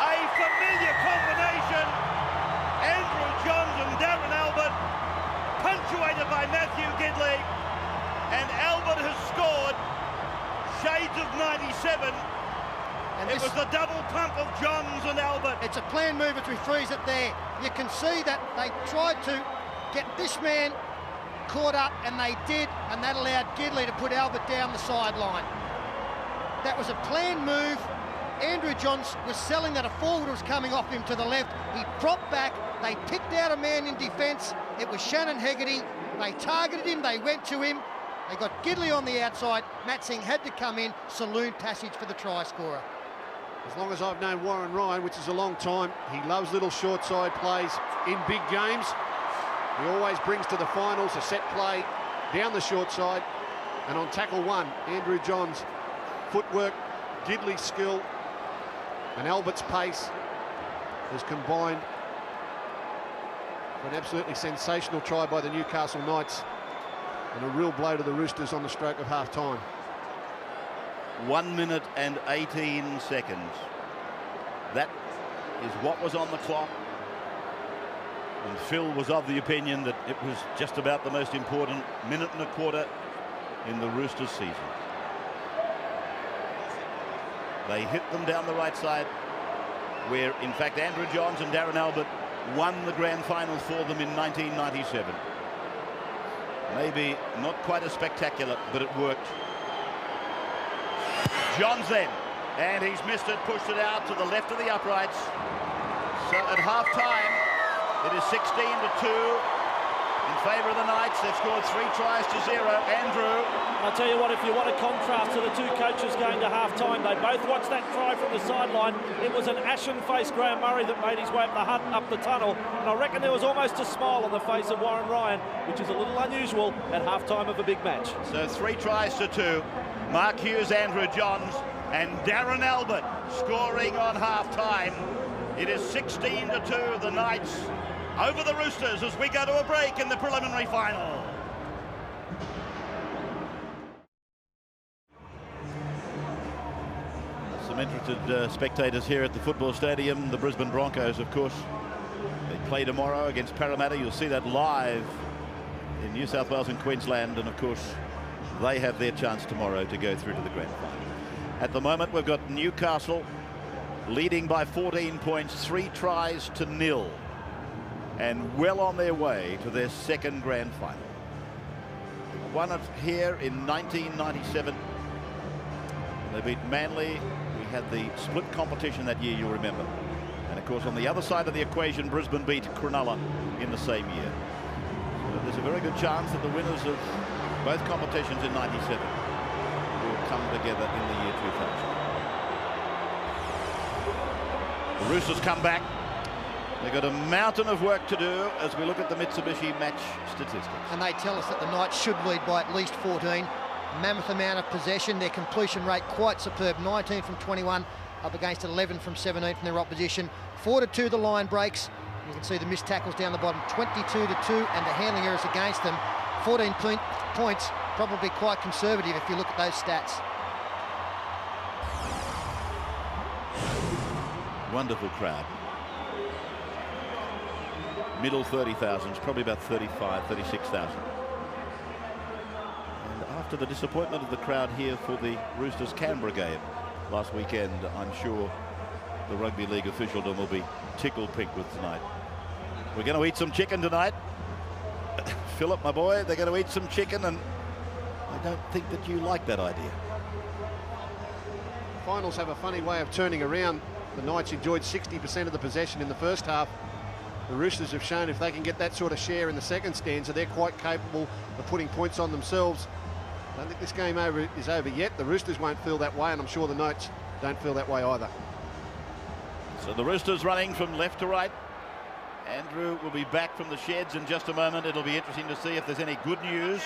A familiar combination. Andrew Johns and Darren Albert, punctuated by Matthew Gidley. And Albert has scored. Shades of 97. And it was the double pump of Johns and Albert. It's a planned move as we freeze it there. You can see that they tried to get this man caught up, and they did, and that allowed Gidley to put Albert down the sideline. That was a planned move. Andrew Johns was selling that a forward was coming off him to the left. He dropped back. They picked out a man in defence. It was Shannon Hegarty. They targeted him. They went to him. They got Gidley on the outside. Matt Singh had to come in. Saloon passage for the try scorer. As long as I've known Warren Ryan, which is a long time, he loves little short side plays in big games. He always brings to the finals a set play down the short side. And on tackle 1, Andrew Johns' footwork, Gidley's skill, and Albert's pace has combined for an absolutely sensational try by the Newcastle Knights, and a real blow to the Roosters on the stroke of half-time. 1 minute and 18 seconds. That is what was on the clock. And Phil was of the opinion that it was just about the most important minute and a quarter in the Roosters season. They hit them down the right side, where in fact Andrew Johns and Darren Albert won the grand final for them in 1997. Maybe not quite as spectacular, but it worked. Johns then, and he's missed it, pushed it out to the left of the uprights. So at half-time, it is 16-2 in favour of the Knights. They've scored 3 tries to 0. Andrew. I'll tell you what, if you want a contrast to the two coaches going to half-time, they both watched that try from the sideline. It was an ashen-faced Graham Murray that made his way up the tunnel, and I reckon there was almost a smile on the face of Warren Ryan, which is a little unusual at half-time of a big match. So 3 tries to 2. Mark Hughes, Andrew Johns, and Darren Albert scoring on half-time. It is 16-2, the Knights over the Roosters as we go to a break in the preliminary final. Some interested spectators here at the football stadium. The Brisbane Broncos, of course, they play tomorrow against Parramatta. You'll see that live in New South Wales and Queensland, and of course they have their chance tomorrow to go through to the grand final. At the moment we've got Newcastle leading by 14 points, 3 tries to 0, and well on their way to their second grand final. They won it here in 1997. They beat Manly. We had the split competition that year, you'll remember. And of course on the other side of the equation, Brisbane beat Cronulla in the same year. So there's a very good chance that the winners of both competitions in 97 will come together in the year 2000. The Roosters come back. They've got a mountain of work to do as we look at the Mitsubishi match statistics. And they tell us that the Knights should lead by at least 14. Mammoth amount of possession. Their completion rate quite superb. 19 from 21 up against 11 from 17 from their opposition. 4-2 the line breaks. You can see the missed tackles down the bottom. 22-2 and the handling errors against them. 14 points, probably quite conservative if you look at those stats. Wonderful crowd. Middle 30,000s, probably about 35, 36,000. And after the disappointment of the crowd here for the Roosters Canberra game last weekend, I'm sure the rugby league officialdom will be tickled pink with tonight. We're going to eat some chicken tonight. Philip, my boy, they're going to eat some chicken, and I don't think that you like that idea. Finals have a funny way of turning around. The Knights enjoyed 60% of the possession in the first half. The Roosters have shown if they can get that sort of share in the second stanza, they're quite capable of putting points on themselves. I don't think this game is over yet. The Roosters won't feel that way, and I'm sure the Knights don't feel that way either. So the Roosters running from left to right. Andrew will be back from the sheds in just a moment. It'll be interesting to see if there's any good news,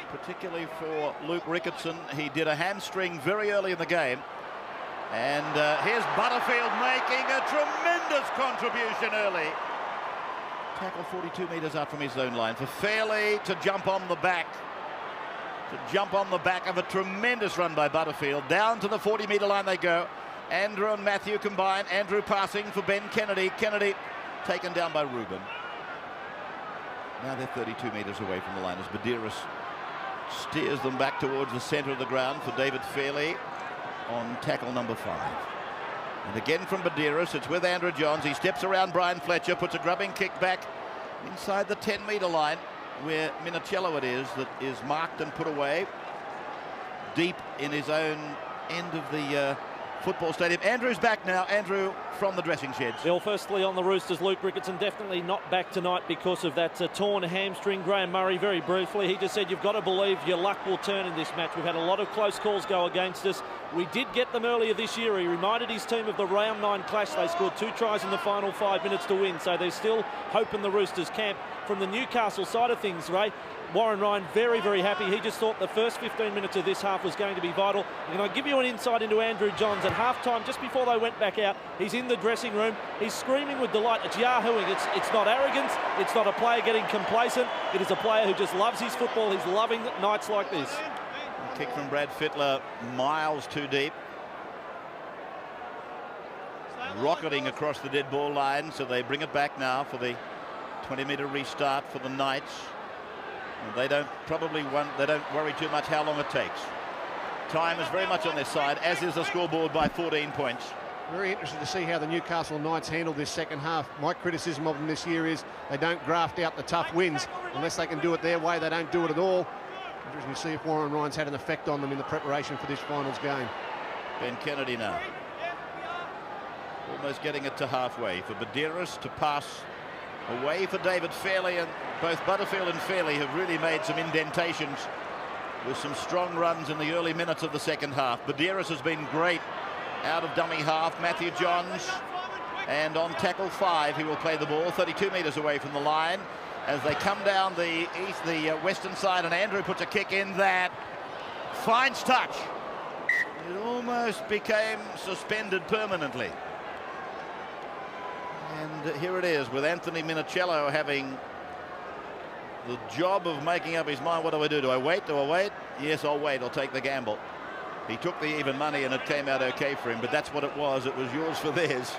particularly for Luke Ricketson. He did a hamstring very early in the game. And here's Butterfield making a tremendous contribution early. Tackle 42 metres out from his own line for Fairley to jump on the back. Of a tremendous run by Butterfield. Down to the 40-metre line they go. Andrew and Matthew combine. Andrew passing for Ben Kennedy. Kennedy taken down by Reuben. Now they're 32 metres away from the line as Badiris steers them back towards the centre of the ground for David Fairley on tackle number 5. And again from Badiris, it's with Andrew Johns. He steps around Brian Fletcher, puts a grubbing kick back inside the 10-metre line where Minicello it is that is marked and put away deep in his own end of the football stadium. Andrew's back now. Andrew from the dressing sheds. Well, firstly on the Roosters, Luke Ricketson definitely not back tonight because of that torn hamstring. Graham Murray, very briefly, he just said you've got to believe your luck will turn in this match. We've had a lot of close calls go against us. We did get them earlier this year. He reminded his team of the round 9 clash. They scored 2 tries in the final 5 minutes to win, so there's still hope in the Roosters camp. From the Newcastle side of things, Ray, Warren Ryan very, very happy. He just thought the first 15 minutes of this half was going to be vital. And I'll give you an insight into Andrew Johns. At halftime, just before they went back out, he's in the dressing room. He's screaming with delight. It's yahooing. It's not arrogance. It's not a player getting complacent. It is a player who just loves his football. He's loving nights like this. A kick from Brad Fittler, miles too deep. Rocketing across the dead ball line, so they bring it back now for the 20-metre restart for the Knights. They don't worry too much how long it takes. Time is very much on their side, as is the scoreboard by 14 points. Very interested to see how the Newcastle Knights handle this second half. My criticism of them this year is they don't graft out the tough wins. Unless they can do it their way, they don't do it at all. Interesting to see if Warren Ryan's had an effect on them in the preparation for this finals game. Ben Kennedy now. Almost getting it to halfway for Badiris to pass Away for David Fairley, and both Butterfield and Fairley have really made some indentations with some strong runs in the early minutes of the second half. Badeiras has been great out of dummy half. Matthew Johns, and on tackle 5 he will play the ball 32 metres away from the line as they come down the western side, and Andrew puts a kick in that finds touch. It almost became suspended permanently. And here it is, with Anthony Minicello having the job of making up his mind. What do I do? Do I wait? Do I wait? Yes, I'll wait. I'll take the gamble. He took the even money and it came out okay for him, but that's what it was. It was yours for theirs.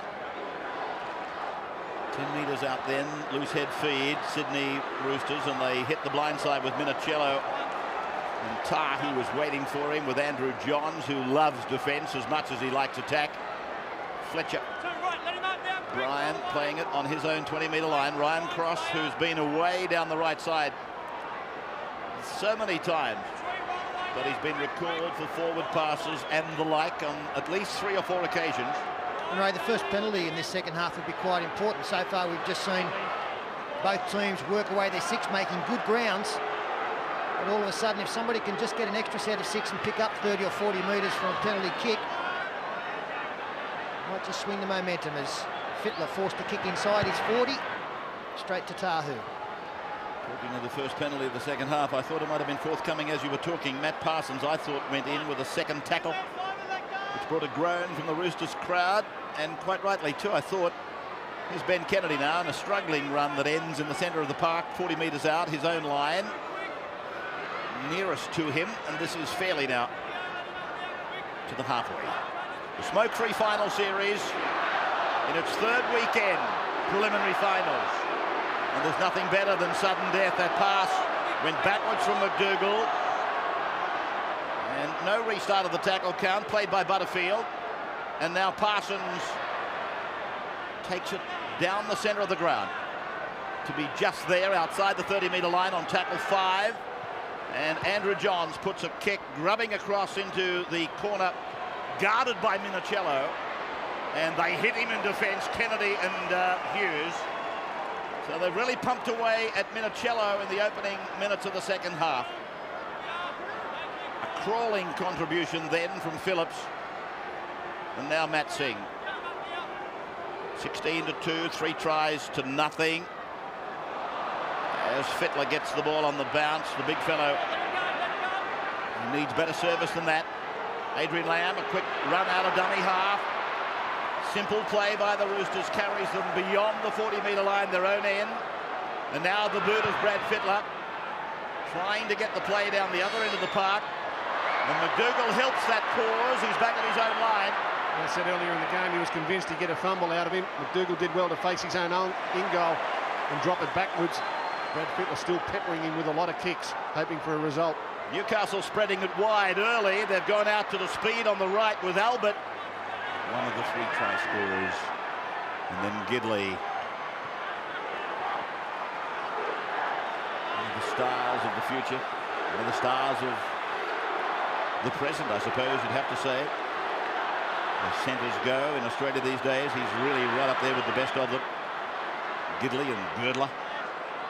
10 metres out then, loose head feed, Sydney Roosters, and they hit the blind side with Minicello. And Tahu was waiting for him with Andrew Johns, who loves defence as much as he likes attack. Fletcher. Ryan playing it on his own 20-metre line. Ryan Cross, who's been away down the right side so many times, but he's been recalled for forward passes and the like on at least 3 or 4 occasions. And Ray, the first penalty in this second half would be quite important. So far we've just seen both teams work away their 6, making good grounds. But all of a sudden, if somebody can just get an extra set of 6 and pick up 30 or 40 metres from a penalty kick, might just swing the momentum as Fittler forced to kick inside his 40, straight to Tahu. Talking of the first penalty of the second half, I thought it might have been forthcoming as you were talking. Matt Parsons, I thought, went in with a second tackle, which brought a groan from the Roosters crowd, and quite rightly too, I thought. Here's Ben Kennedy now in a struggling run that ends in the centre of the park, 40 metres out, his own line. Nearest to him, and this is Fairley now to the halfway. The smoke-free final series in its 3rd weekend, preliminary finals. And there's nothing better than sudden death. That pass went backwards from McDougall. And no restart of the tackle count, played by Butterfield. And now Parsons takes it down the centre of the ground to be just there outside the 30-metre line on tackle 5. And Andrew Johns puts a kick grubbing across into the corner, guarded by Minicello. And they hit him in defence, Kennedy and Hughes. So they've really pumped away at Minicello in the opening minutes of the second half. A crawling contribution then from Phillips. And now Matt Singh. 16-2, 3 tries to nothing. As Fittler gets the ball on the bounce, the big fellow, he needs better service than that. Adrian Lamb, a quick run out of dummy half. Simple play by the Roosters, carries them beyond the 40-metre line, their own end. And now the boot is Brad Fittler, trying to get the play down the other end of the park. And McDougall helps that cause. He's back at his own line. As I said earlier in the game, he was convinced he'd get a fumble out of him. McDougall did well to face his own in-goal and drop it backwards. Brad Fittler still peppering him with a lot of kicks, hoping for a result. Newcastle spreading it wide early. They've gone out to the speed on the right with Albert, one of the 3 try scorers. And then Gidley, one of the stars of the future, one of the stars of the present, I suppose you'd have to say. As centres go in Australia these days, he's really right up there with the best of them. Gidley and Girdler.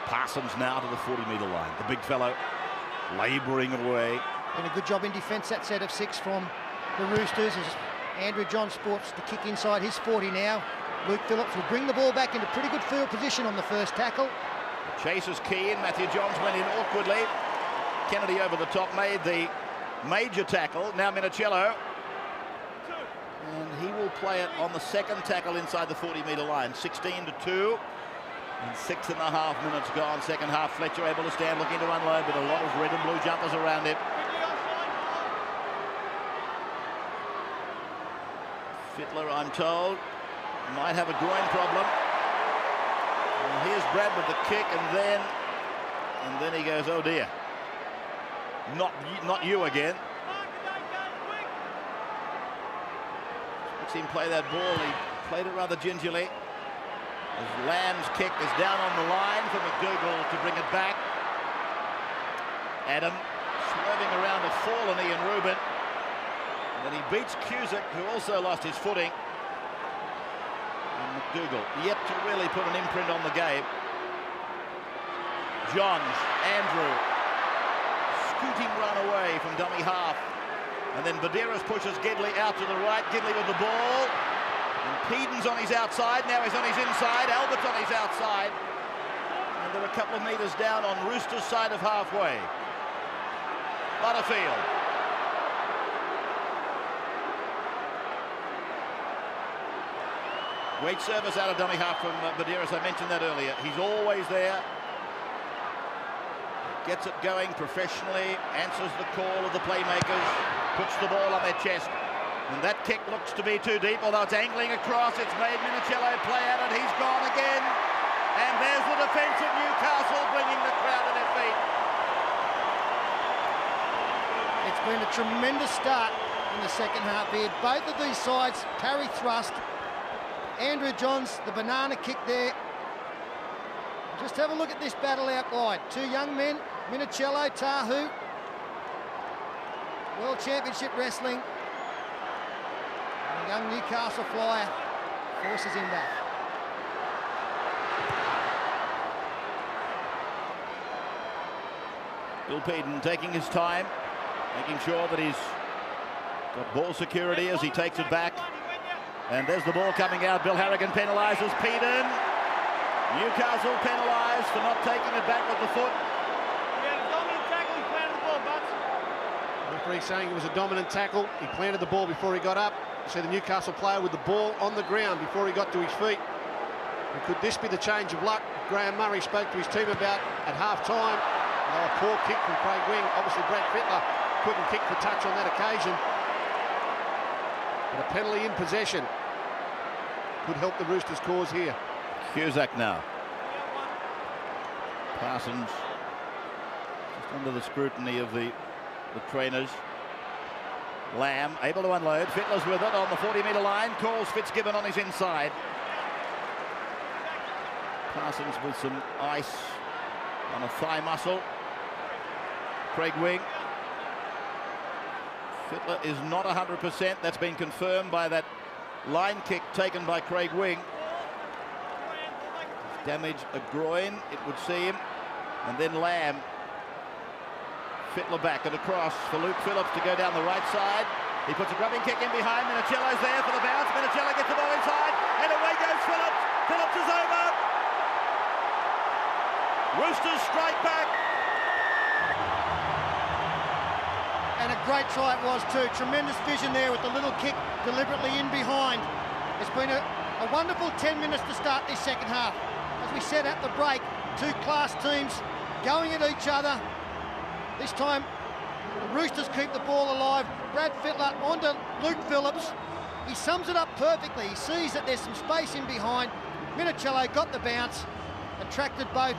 Parsons now to the 40-metre line. The big fellow labouring away. Been a good job in defence, that set of 6 from the Roosters, as Andrew Johns sports the kick inside his 40 now. Luke Phillips will bring the ball back into pretty good field position on the first tackle. Chase is key, and Matthew Johns went in awkwardly. Kennedy over the top made the major tackle. Now Minicello. And he will play it on the second tackle inside the 40-metre line. 16-2. And 6.5 minutes gone, second half. Fletcher able to stand, looking to unload, but a lot of red and blue jumpers around him. Fittler, I'm told, might have a groin problem. And here's Brad with the kick, and then he goes, oh dear. Not you again. Let's him play that ball. He played it rather gingerly. As Lamb's kick is down on the line for McDougall to bring it back. Adam swerving around a fallen Ian Rubin. And then he beats Cusack, who also lost his footing. And McDougall yet to really put an imprint on the game. Johns, Andrew, scooting run away from dummy half. And then Badeiras pushes Gidley out to the right. Gidley with the ball. And Peden on his outside. Now he's on his inside. Albert's on his outside. And they're a couple of metres down on Roosters' side of halfway. Butterfield. Great service out of dummy half from Badeiras. I mentioned that earlier. He's always there. Gets it going professionally. Answers the call of the playmakers. Puts the ball on their chest. And that kick looks to be too deep, although it's angling across. It's made Minicello play at it. He's gone again. And there's the defence of Newcastle bringing the crowd to their feet. It's been a tremendous start in the second half here. Both of these sides parry thrust. Andrew Johns, the banana kick there. Just have a look at this battle out wide. Two young men, Minicello, Tahu. World Championship Wrestling. And young Newcastle flyer forces him back. Bill Peden taking his time, making sure that he's got ball security as he takes it back. And there's the ball coming out. Bill Harrigan penalises Peden. Newcastle penalised for not taking it back with the foot. Yeah, dominant tackle, he planted the ball, Butts. Referee saying it was a dominant tackle. He planted the ball before he got up. You see the Newcastle player with the ball on the ground before he got to his feet. And could this be the change of luck Graham Murray spoke to his team about at half-time? A poor kick from Craig Wing. Obviously Brad Fittler couldn't kick for touch on that occasion. But a penalty in possession could help the Roosters' cause here. Cusack now. Parsons just under the scrutiny of the trainers. Lamb able to unload. Fittler's with it on the 40-metre line. Calls Fitzgibbon on his inside. Parsons with some ice on a thigh muscle. Craig Wing. Fittler is not 100%. That's been confirmed by that line kick taken by Craig Wing. Damaged a groin, it would seem. And then Lamb. Fittler back and across for Luke Phillips to go down the right side. He puts a grubbing kick in behind. Minicello's there for the bounce. Minicello gets the ball inside. And away goes Phillips. Phillips is over. Roosters strike back. And a great try it was too. Tremendous vision there with the little kick deliberately in behind. It's been a wonderful 10 minutes to start this second half. As we said at the break, two class teams going at each other. This time, the Roosters keep the ball alive. Brad Fittler onto Luke Phillips. He sums it up perfectly. He sees that there's some space in behind. Minicello got the bounce, attracted both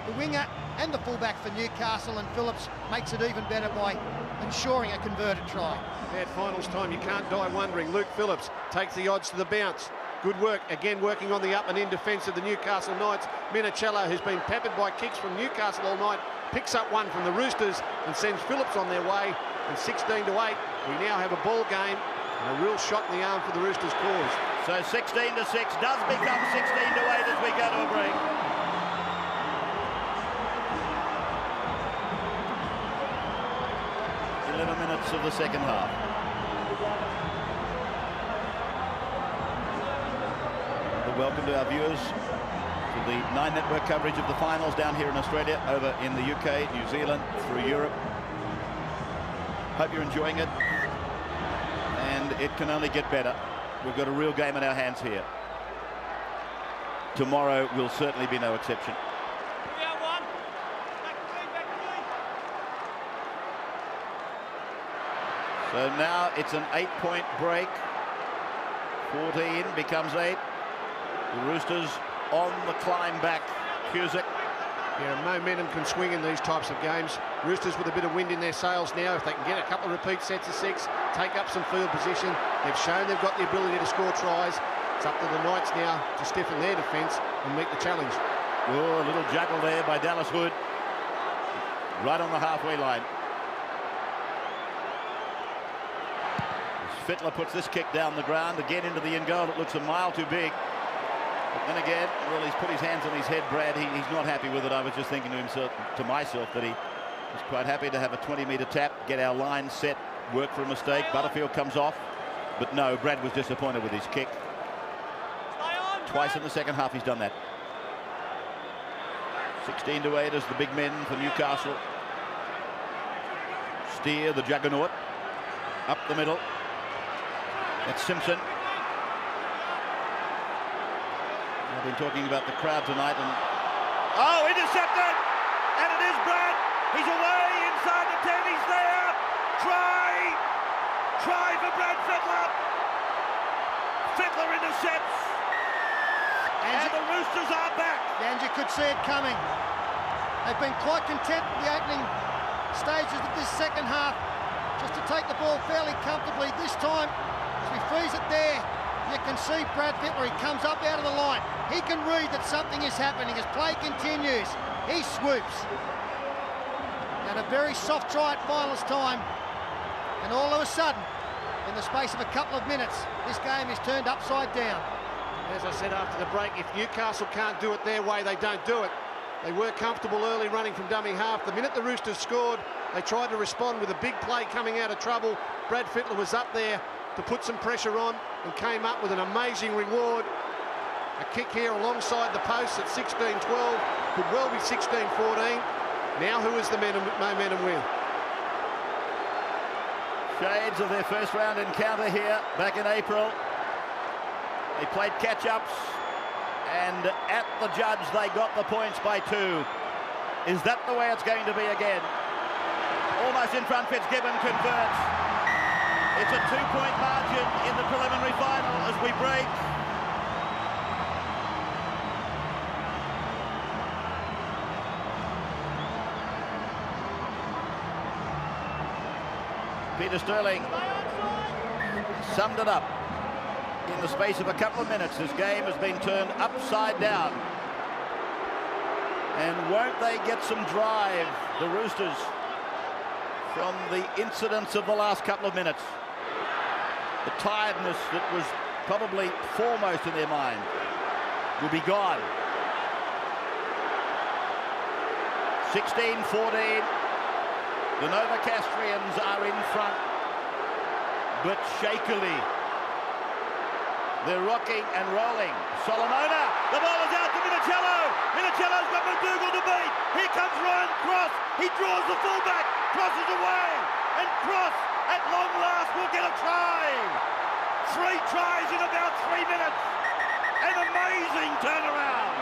the winger and the fullback for Newcastle, and Phillips makes it even better by ensuring a converted try. At finals time, you can't die wondering. Luke Phillips takes the odds to the bounce. Good work, again working on the up and in defence of the Newcastle Knights. Minicello, who's been peppered by kicks from Newcastle all night, picks up one from the Roosters and sends Phillips on their way. And 16-8, we now have a ball game and a real shot in the arm for the Roosters' cause. So 16-6 does become 16-8 as we go to a break. Minutes of the second half. Welcome to our viewers to the Nine Network coverage of the finals down here in Australia, over in the UK, New Zealand, through Europe. Hope you're enjoying it, and it can only get better. We've got a real game in our hands here. Tomorrow will certainly be no exception. So now it's an 8-point break. 14 becomes 8. The Roosters on the climb back. Cusack. Yeah, momentum can swing in these types of games. Roosters with a bit of wind in their sails now. If they can get a couple of repeat sets of 6, take up some field position. They've shown they've got the ability to score tries. It's up to the Knights now to stiffen their defence and meet the challenge. Oh, a little juggle there by Dallas Hood. Right on the halfway line. Fittler puts this kick down the ground again into the in goal. It looks a mile too big. But then again, well, he's put his hands on his head, Brad. He's not happy with it. I was just thinking to myself that he was quite happy to have a 20-metre tap, get our line set, work for a mistake. Butterfield comes off. But no, Brad was disappointed with his kick. Twice in the second half he's done that. 16-8 as the big men for Newcastle. Steer, the juggernaut, up the middle. That's Simpson. I've been talking about the crowd tonight, and oh, intercepted, and it is Brad. He's away inside the 10. He's there. Try for Brad Fittler. Fittler intercepts, and the Roosters are back. And you could see it coming. They've been quite content with the opening stages of this second half, just to take the ball fairly comfortably. This time, as we freeze it there, you can see Brad Fittler. He comes up out of the line. He can read that something is happening as play continues. He swoops. And a very soft try at finals time. And all of a sudden, in the space of a couple of minutes, this game is turned upside down. As I said after the break, if Newcastle can't do it their way, they don't do it. They were comfortable early running from dummy half. The minute the Roosters scored, they tried to respond with a big play coming out of trouble. Brad Fittler was up there to put some pressure on and came up with an amazing reward. A kick here alongside the post at 16-12, could well be 16-14. Now who is the momentum with? Shades of their first round encounter here back in April. They played catch-ups, and at the judge they got the points by 2. Is that the way it's going to be again? Almost in front, Fitzgibbon converts. It's a 2-point margin in the preliminary final as we break. Peter Sterling summed it up. In the space of a couple of minutes, this game has been turned upside down. And won't they get some drive, the Roosters, from the incidents of the last couple of minutes? The tiredness that was probably foremost in their mind will be gone. 16-14. The Novocastrians are in front, but shakily. They're rocking and rolling. Solomona, the ball is out to Minicello. Minicello's got McDougall to beat. Here comes Ryan Cross. He draws the fullback, crosses away, and Cross at long last will get a try. 3 tries in about 3 minutes. An amazing turnaround.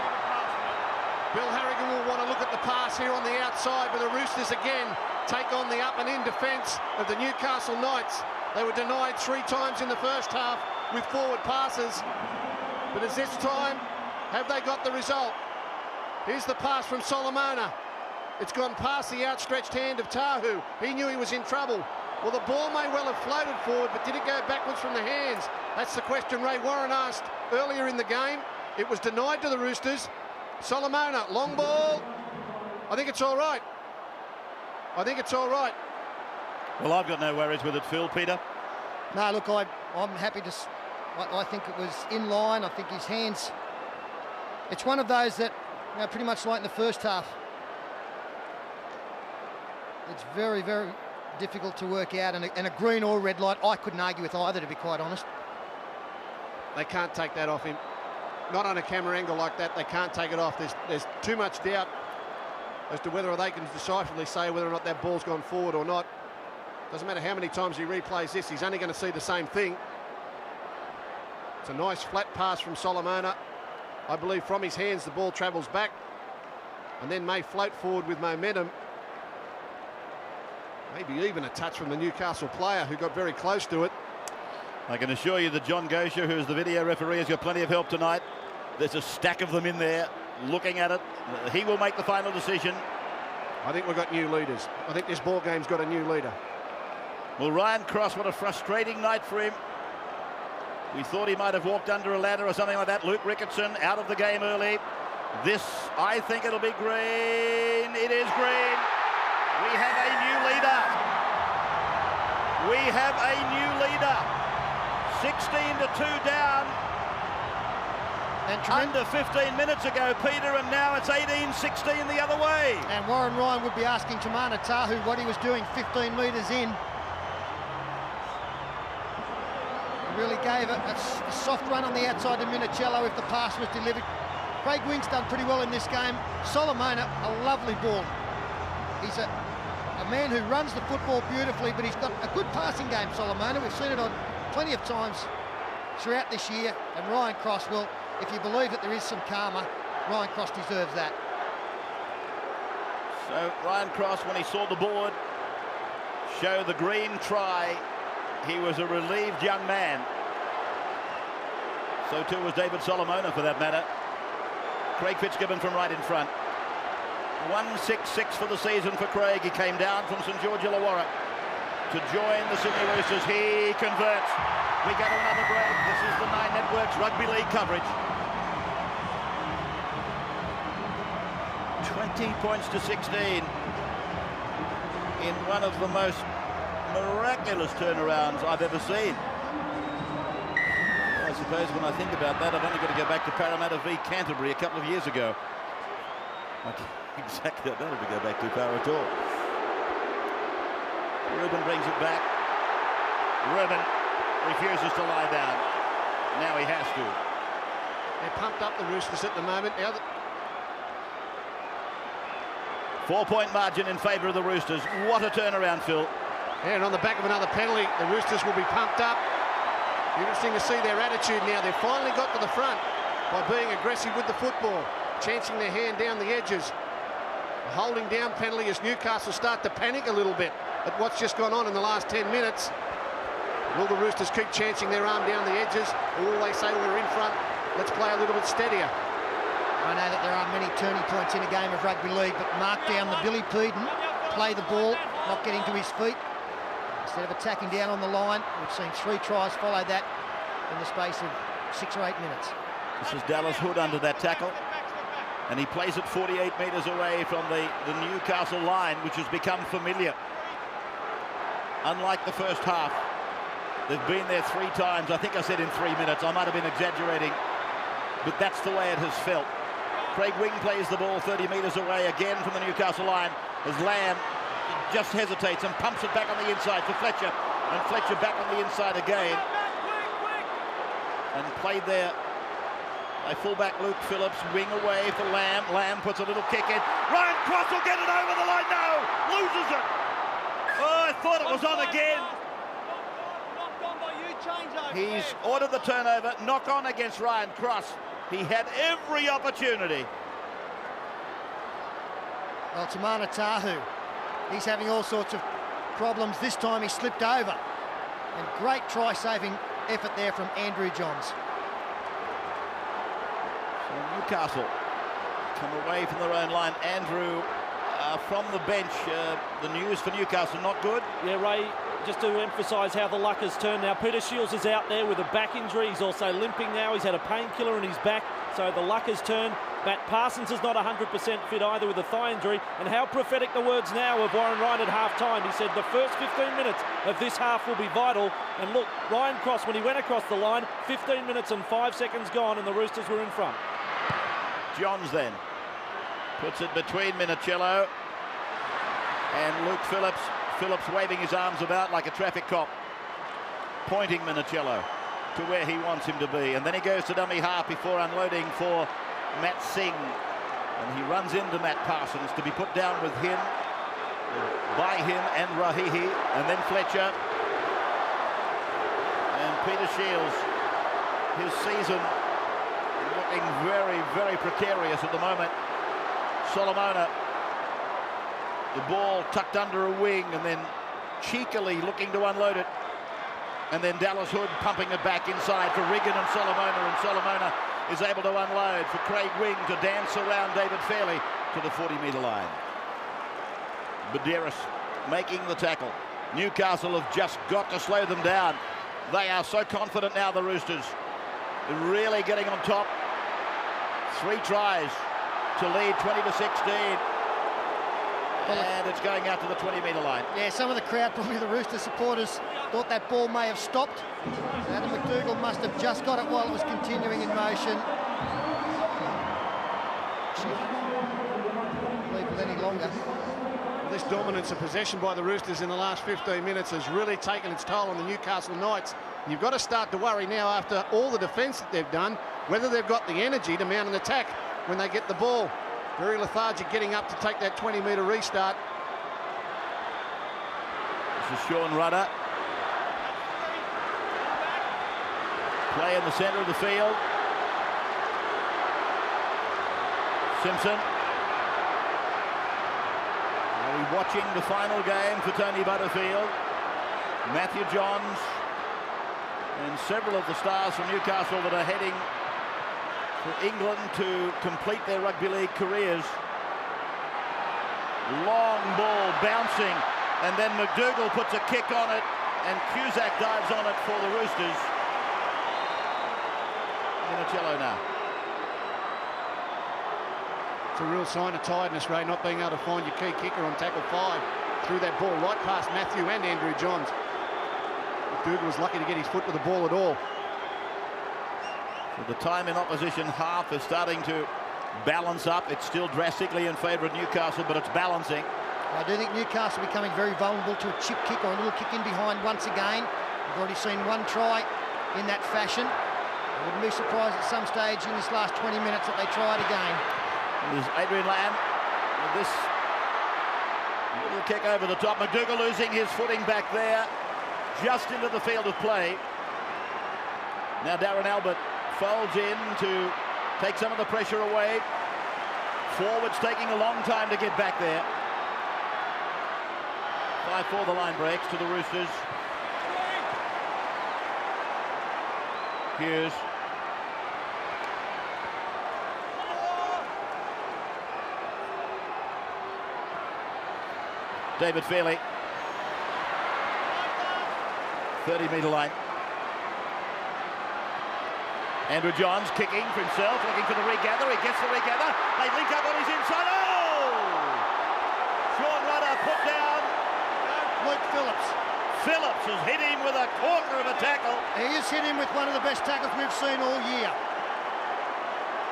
Bill Harrigan will want to look at the pass here on the outside, but the Roosters again take on the up and in defence of the Newcastle Knights. They were denied 3 times in the first half with forward passes, but as this time, have they got the result? Here's the pass from Solomona. It's gone past the outstretched hand of Tahu. He knew he was in trouble. Well, the ball may well have floated forward, but did it go backwards from the hands? That's the question Ray Warren asked earlier in the game. It was denied to the Roosters. Solomona, long ball. I think it's all right. I think it's all right. Well, I've got no worries with it, Phil. Peter? No, look, I'm happy to... I think it was in line. I think his hands... It's one of those that, you know, pretty much like in the first half, it's very, very difficult to work out. And a green or red light, I couldn't argue with either, to be quite honest. They can't take that off him. Not on a camera angle like that. They can't take it off. There's too much doubt as to whether they can decisively say whether or not that ball's gone forward or not. Doesn't matter how many times he replays this, he's only going to see the same thing. It's a nice flat pass from Solomona. I believe from his hands the ball travels back and then may float forward with momentum. Maybe even a touch from the Newcastle player who got very close to it. I can assure you that John Gosher, who is the video referee, has got plenty of help tonight. There's a stack of them in there looking at it. He will make the final decision. I think we've got new leaders. I think this ball game's got a new leader. Well, Ryan Cross, what a frustrating night for him. We thought he might have walked under a ladder or something like that. Luke Ricketson out of the game early. This, I think it'll be green. It is green. We have a new leader. We have a new leader. 16-2 down. And under 15 minutes ago, Peter, and now it's 18-16 the other way. And Warren Ryan would be asking Tamana Tahu what he was doing 15 metres in. He really gave a soft run on the outside to Minicello if the pass was delivered. Craig Wing's done pretty well in this game. Solomona, a lovely ball. He's a man who runs the football beautifully, but he's got a good passing game, Solomona. We've seen it on plenty of times throughout this year. And Ryan Cross, well, if you believe that there is some karma, Ryan Cross deserves that. So Ryan Cross, when he saw the board show the green try, he was a relieved young man. So too was David Solomona, for that matter. Craig Fitzgibbon from right in front. 1-6-6 for the season for Craig. He came down from St George Illawarra to join the Sydney Roosters. He converts. We go to another break. This is the Nine Networks Rugby League coverage. 20 points to 16 in one of the most miraculous turnarounds I've ever seen. I suppose when I think about that, I've only got to go back to Parramatta v Canterbury a couple of years ago. Exactly, I don't have to go back too far at all. Ruben brings it back. Ruben refuses to lie down. Now he has to. They're pumped up, the Roosters, at the moment. Now 4-point margin in favour of the Roosters. What a turnaround, Phil. Yeah, and on the back of another penalty, the Roosters will be pumped up. Interesting to see their attitude now. They've finally got to the front by being aggressive with the football, chancing their hand down the edges. A holding down penalty as Newcastle start to panic a little bit at what's just gone on in the last 10 minutes. Will the Roosters keep chancing their arm down the edges, or will they say, we're in front, let's play a little bit steadier? I know that there are many turning points in a game of rugby league, but mark down the Billy Peden, play the ball, not getting to his feet. Instead of attacking down on the line, we've seen 3 tries follow that in the space of 6 or 8 minutes. This is Dallas Hood under that tackle, and he plays it 48 metres away from the Newcastle line, which has become familiar. Unlike the first half, they've been there 3 times. I think I said in 3 minutes. I might have been exaggerating, but that's the way it has felt. Craig Wing plays the ball 30 metres away again from the Newcastle line as Lamb just hesitates and pumps it back on the inside for Fletcher, and Fletcher back on the inside again, and played there by fullback Luke Phillips. Wing away for Lamb. Lamb puts a little kick in. Ryan Cross will get it over the line. No, loses it. Oh, I thought it was on again. He's ordered the turnover. Knock on against Ryan Cross. He had every opportunity. Well, Tamana Tahu, he's having all sorts of problems. This time he slipped over. And great try-saving effort there from Andrew Johns. So Newcastle come away from their own line. Andrew from the bench. The news for Newcastle, not good. Yeah, Ray, just to emphasise how the luck has turned now. Peter Shields is out there with a back injury. He's also limping now. He's had a painkiller in his back. So the luck has turned. Matt Parsons is not 100% fit either with a thigh injury. And how prophetic the words now of Warren Ryan at half-time. He said the first 15 minutes of this half will be vital. And look, Ryan Cross, when he went across the line, 15 minutes and 5 seconds gone, and the Roosters were in front. Johns then puts it between Minicello and Luke Phillips. Phillips waving his arms about like a traffic cop, pointing Minicello to where he wants him to be. And then he goes to dummy half before unloading for Matt Singh. And he runs into Matt Parsons to be put down with him, by him and Rahihi. And then Fletcher. And Peter Shields, his season looking very, very precarious at the moment. Solomona, the ball tucked under a wing and then cheekily looking to unload it. And then Dallas Hood pumping it back inside for Riggin and Solomona is able to unload for Craig Wing to dance around David Fairley to the 40-metre line. Badderis making the tackle. Newcastle have just got to slow them down. They are so confident now, the Roosters. They're really getting on top. 3 tries to lead 20-16. And it's going out to the 20-metre line. Yeah, some of the crowd, probably the Roosters supporters, thought that ball may have stopped. Adam McDougall must have just got it while it was continuing in motion. Can't leave it any longer. This dominance of possession by the Roosters in the last 15 minutes has really taken its toll on the Newcastle Knights. You've got to start to worry now, after all the defence that they've done, whether they've got the energy to mount an attack when they get the ball. Very lethargic getting up to take that 20-metre restart. This is Sean Rudder. Play in the centre of the field. Simpson. Are we watching the final game for Tony Butterfield? Matthew Johns and several of the stars from Newcastle that are heading for England to complete their rugby league careers. Long ball bouncing, and then McDougall puts a kick on it, and Cusack dives on it for the Roosters. Minicello now. It's a real sign of tiredness, Ray, not being able to find your key kicker on tackle 5. Threw that ball right past Matthew and Andrew Johns. McDougall was lucky to get his foot with the ball at all. So the time in opposition half is starting to balance up. It's still drastically in favour of Newcastle, but it's balancing. I do think Newcastle are becoming very vulnerable to a chip kick or a little kick in behind once again. We've already seen one try in that fashion. I wouldn't be surprised at some stage in this last 20 minutes that they try it again. There's Adrian Lamb with this little kick over the top. McDougall losing his footing back there, just into the field of play. Now Darren Albert folds in to take some of the pressure away. Forwards taking a long time to get back there. 5-4 the line breaks to the Roosters. Hughes. David Fairley. 30-metre line. Andrew Johns kicking for himself, looking for the regather. He gets the regather. They link up on his inside. Oh! Sean Rudder put down. Luke Phillips. Phillips has hit him with a corker of a tackle. He has hit him with one of the best tackles we've seen all year.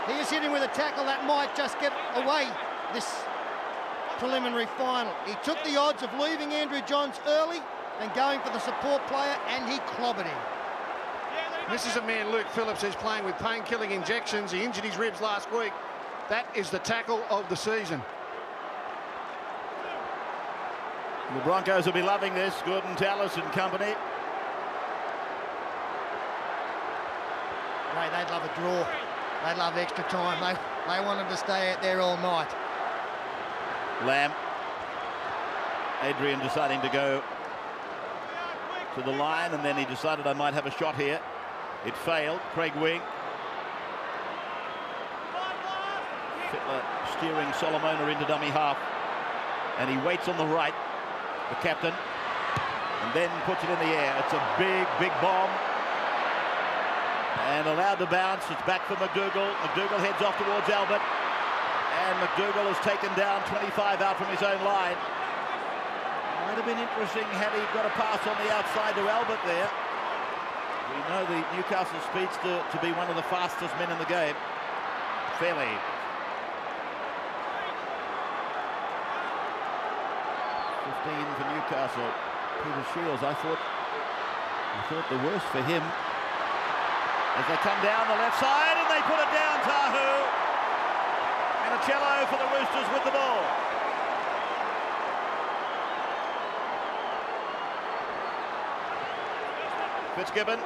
He has hit him with a tackle that might just get away this preliminary final. He took the odds of leaving Andrew Johns early and going for the support player, and he clobbered him. This is a man, Luke Phillips, who's playing with pain-killing injections. He injured his ribs last week. That is the tackle of the season. The Broncos will be loving this. Gordon Tallis and company. Ray, they'd love a draw. They'd love extra time. They want them to stay out there all night. Lamb. Adrian deciding to go to the line, and then he decided I might have a shot here. It failed. Craig Wing. Fittler steering Solomona into dummy half, and he waits on the right, the captain, and then puts it in the air. It's a big, big bomb, and allowed to bounce. It's back for McDougall. McDougall heads off towards Albert, and McDougall has taken down 25 out from his own line. Might have been interesting had he got a pass on the outside to Albert there. We know the Newcastle speedster to be one of the fastest men in the game. Fairley. 15 for Newcastle. Peter Shields, I thought the worst for him. As they come down the left side and they put it down, Tahu. And a cello for the Roosters with the ball. Fitzgibbon.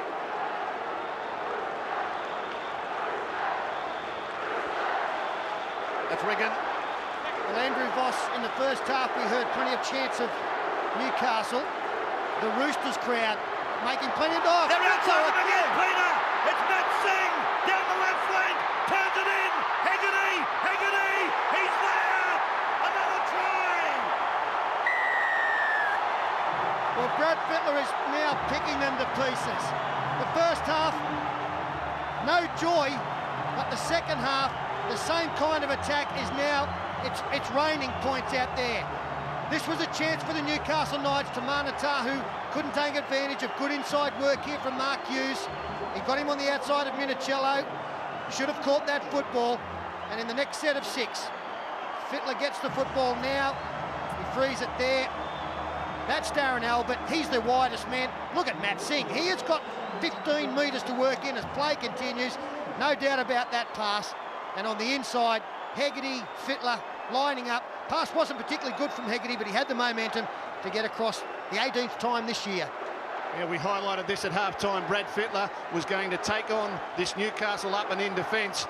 That's Riggin. Well, Andrew Voss, in the first half, we heard plenty of chants of Newcastle. The Roosters crowd making plenty of dives. They're outside him again, Peter. It's Matt Singh down the left flank. Turns it in. Hegarty. He's there. Another try. Well, Brad Fittler is now picking them to pieces. The first half, no joy, but the second half, the same kind of attack is now, it's raining points out there. This was a chance for the Newcastle Knights. Tamana Tahu couldn't take advantage of good inside work here from Mark Hughes. He got him on the outside of Minicello. Should have caught that football. And in the next set of 6, Fittler gets the football now. He frees it there. That's Darren Albert. He's the widest man. Look at Matt Singh. He has got 15 metres to work in as play continues. No doubt about that pass. And on the inside, Hegarty, Fittler lining up. Pass wasn't particularly good from Hegarty, but he had the momentum to get across the 18th time this year. Yeah, we highlighted this at half-time. Brad Fittler was going to take on this Newcastle up and in defence.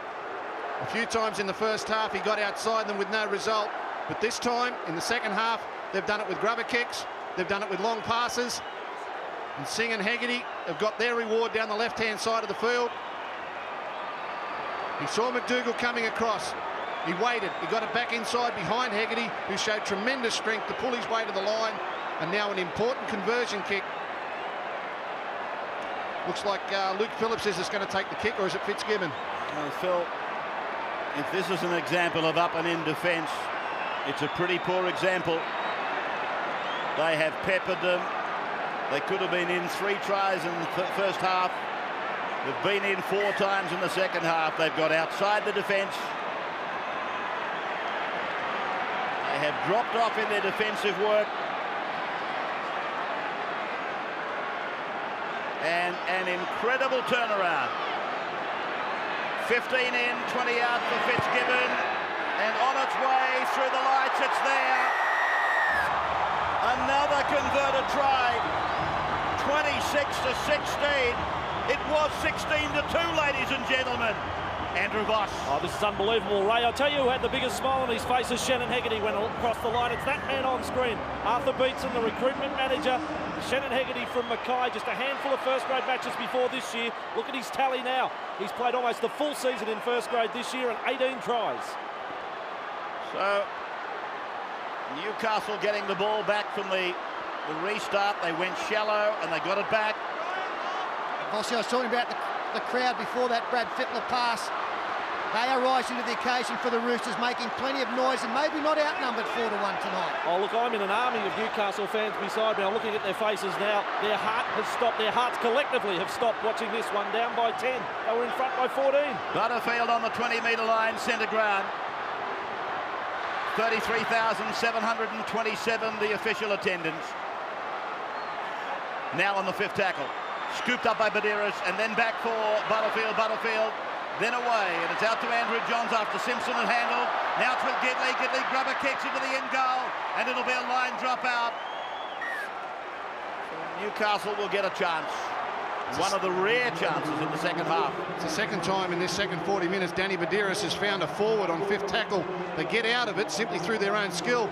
A few times in the first half, he got outside them with no result. But this time, in the second half, they've done it with grubber kicks. They've done it with long passes. And Singh and Hegarty have got their reward down the left-hand side of the field. He saw McDougall coming across. He waited. He got it back inside behind Hegarty, who showed tremendous strength to pull his way to the line. And now an important conversion kick. Looks like Luke Phillips is going to take the kick, or is it Fitzgibbon? Well, Phil, if this is an example of up and in defence, it's a pretty poor example. They have peppered them. They could have been in 3 tries in the first half. They've been in 4 times in the second half. They've got outside the defence. They have dropped off in their defensive work. And an incredible turnaround. 15 in, 20 out for Fitzgibbon. And on its way through the lights, it's there. Another converted try. 26-16. It was 16-2, ladies and gentlemen. Andrew Voss. Oh, this is unbelievable, Ray. I'll tell you who had the biggest smile on his face as Shannon Hegarty went across the line. It's that man on screen, Arthur Beetson, the recruitment manager. Shannon Hegarty from Mackay, just a handful of first-grade matches before this year. Look at his tally now. He's played almost the full season in first grade this year and 18 tries. So, Newcastle getting the ball back from the restart. They went shallow and they got it back. Voss, I was talking about the crowd before that Brad Fittler pass. They are rising to the occasion for the Roosters, making plenty of noise and maybe not outnumbered 4-1 tonight. Oh, look, I'm in an army of Newcastle fans beside me. I'm looking at their faces now. Their heart has stopped. Their hearts collectively have stopped watching this one, down by 10. They were in front by 14. Butterfield on the 20-metre line, centre ground. 33,727 the official attendance. Now on the 5th tackle. Scooped up by Badeiras and then back for Butterfield, then away, and it's out to Andrew Johns after Simpson had handled. Now it's with Gidley grubber kicks into the end goal, and it'll be a line drop out. So Newcastle will get a chance. One of the rare chances in the second half. It's the second time in this second 40 minutes Danny Badeiras has found a forward on 5th tackle. They get out of it simply through their own skill.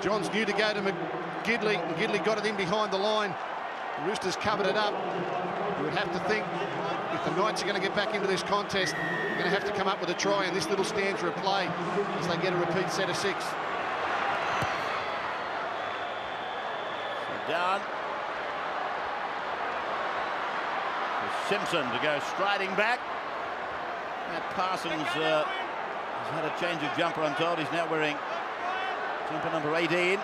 Johns knew to go to Gidley, and Gidley got it in behind the line. The Roosters covered it up. You would have to think if the Knights are going to get back into this contest, they're going to have to come up with a try in this little stanza of play as they get a repeat set of 6. So down. Simpson to go striding back. Matt Parsons has had a change of jumper, I'm told. He's now wearing jumper number 18. As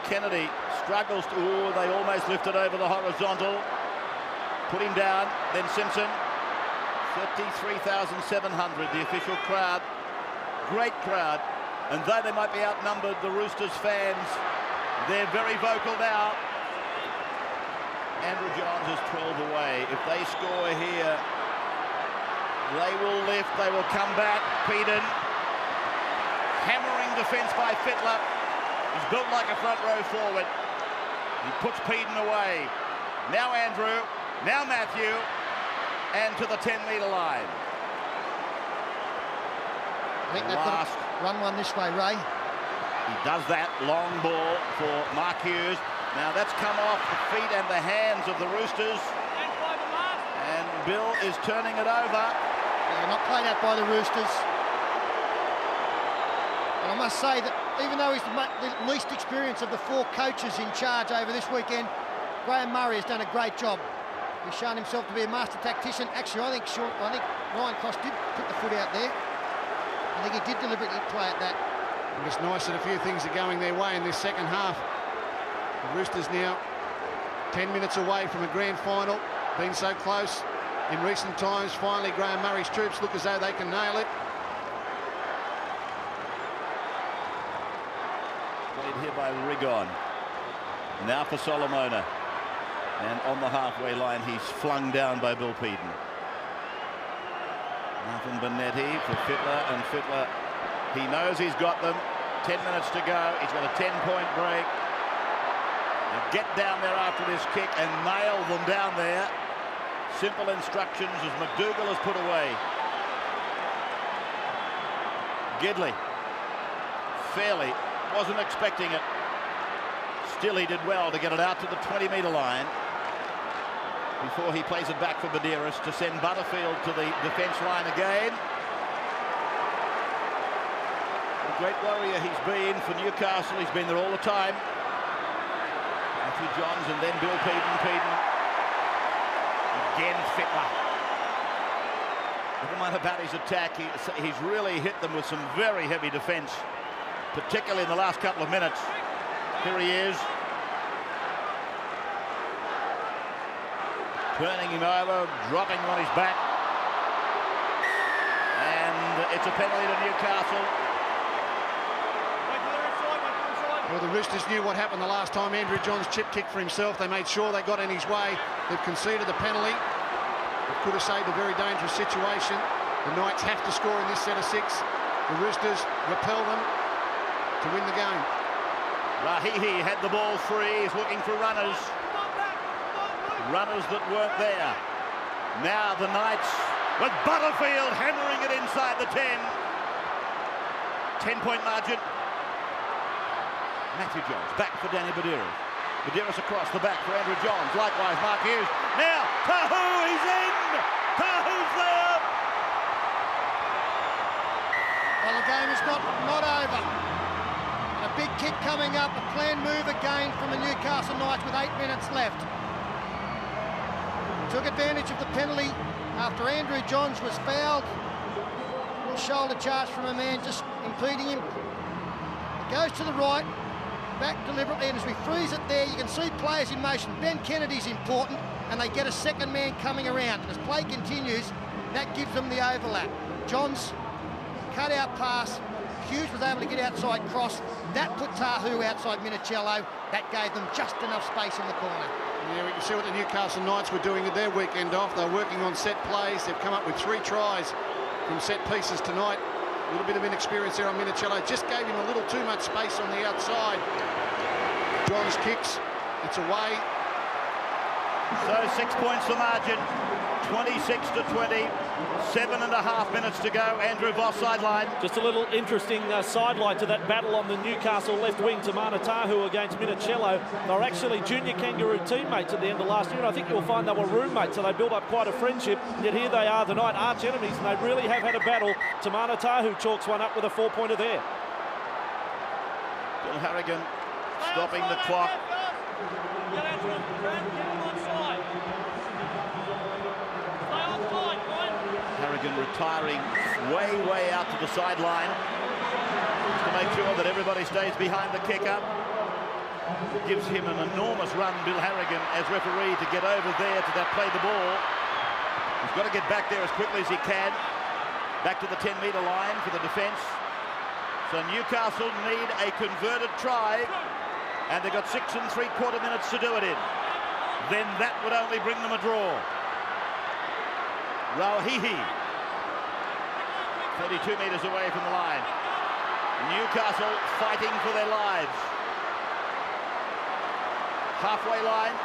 Kennedy struggles to, they almost lifted over the horizontal. Put him down, then Simpson. 33,700, the official crowd. Great crowd. And though they might be outnumbered, the Roosters fans, they're very vocal now. Andrew Johns is 12 away. If they score here, they will lift, they will come back. Peden, hammering defence by Fittler. He's built like a front row forward. He puts Peden away. Now Andrew, now Matthew, and to the 10-metre line. I think they've got to run one this way, Ray. He does that long ball for Mark Hughes. Now that's come off the feet and the hands of the Roosters. And Bill is turning it over. Yeah, not played out by the Roosters. And I must say that even though he's the least experienced of the 4 coaches in charge over this weekend, Graham Murray has done a great job. He's shown himself to be a master tactician. Actually, I think Ryan Cross did put the foot out there. I think he did deliberately play at that. And it's nice that a few things are going their way in this second half. The Roosters now 10 minutes away from a grand final. Been so close in recent times. Finally, Graham Murray's troops look as though they can nail it. Played here by Rigon. Now for Solomona. And on the halfway line, he's flung down by Bill Peden. Now from Benetti for Fittler, and Fittler, he knows he's got them. 10 minutes to go. He's got a 10-point break. Now get down there after this kick and nail them down there. Simple instructions as McDougall is put away. Gidley, fairly, wasn't expecting it. Still, he did well to get it out to the 20-metre line before he plays it back for Medeiros to send Butterfield to the defence line again. A great warrior he's been for Newcastle. He's been there all the time. Matthew Johns and then Bill Peden. Again, Fittler. Never mind about his attack. He's really hit them with some very heavy defence, particularly in the last couple of minutes. Here he is. Turning him over, dropping him on his back. And it's a penalty to Newcastle. Well, the Roosters knew what happened the last time Andrew Johns chip kicked for himself. They made sure they got in his way. They've conceded the penalty. It could have saved a very dangerous situation. The Knights have to score in this set of 6. The Roosters repel them to win the game. Rahihi had the ball free. He's looking for runners. Runners that weren't there. Now the Knights with Butterfield hammering it inside the 10. 10-point margin. Matthew Johns back for Danny Medeiros. Medeiros across the back for Andrew Johns. Likewise, Mark Hughes. Now, Tahu, he's in! Tahu's there! Well, the game is not over. And a big kick coming up, a planned move again from the Newcastle Knights with 8 minutes left. Took advantage of the penalty after Andrew Johns was fouled. A shoulder charge from a man just impeding him. He goes to the right, back deliberately, and as we freeze it there, you can see players in motion. Ben Kennedy's important, and they get a second man coming around. And as play continues, that gives them the overlap. Johns, cut out pass. Hughes was able to get outside cross. That put Tahu outside Minicello. That gave them just enough space in the corner. Yeah, we can see what the Newcastle Knights were doing at their weekend off. They're working on set plays. They've come up with 3 tries from set pieces tonight. A little bit of inexperience there on Minicello. Just gave him a little too much space on the outside. Johns kicks. It's away. So 6 points the margin. 26-20. 7.5 minutes to go. Andrew Voss sideline. Just a little interesting sidelight to that battle on the Newcastle left wing. Tamana Tahu against Minicello. They were actually junior Kangaroo teammates at the end of last year, and I think you'll find they were roommates, so they built up quite a friendship. Yet here they are tonight, arch enemies, and they really have had a battle. Tamana Tahu chalks one up with a 4-pointer there. Bill Harrigan stopping the clock. Harrigan retiring way out to the sideline to make sure that everybody stays behind the kicker. It gives him an enormous run, Bill Harrigan, as referee, to get over there to that play the ball. He's got to get back there as quickly as he can. Back to the 10-metre line for the defence. So Newcastle need a converted try, and they've got 6 3/4 minutes to do it in. Then that would only bring them a draw. Rauhihi, 32 metres away from the line. Newcastle fighting for their lives. Halfway line.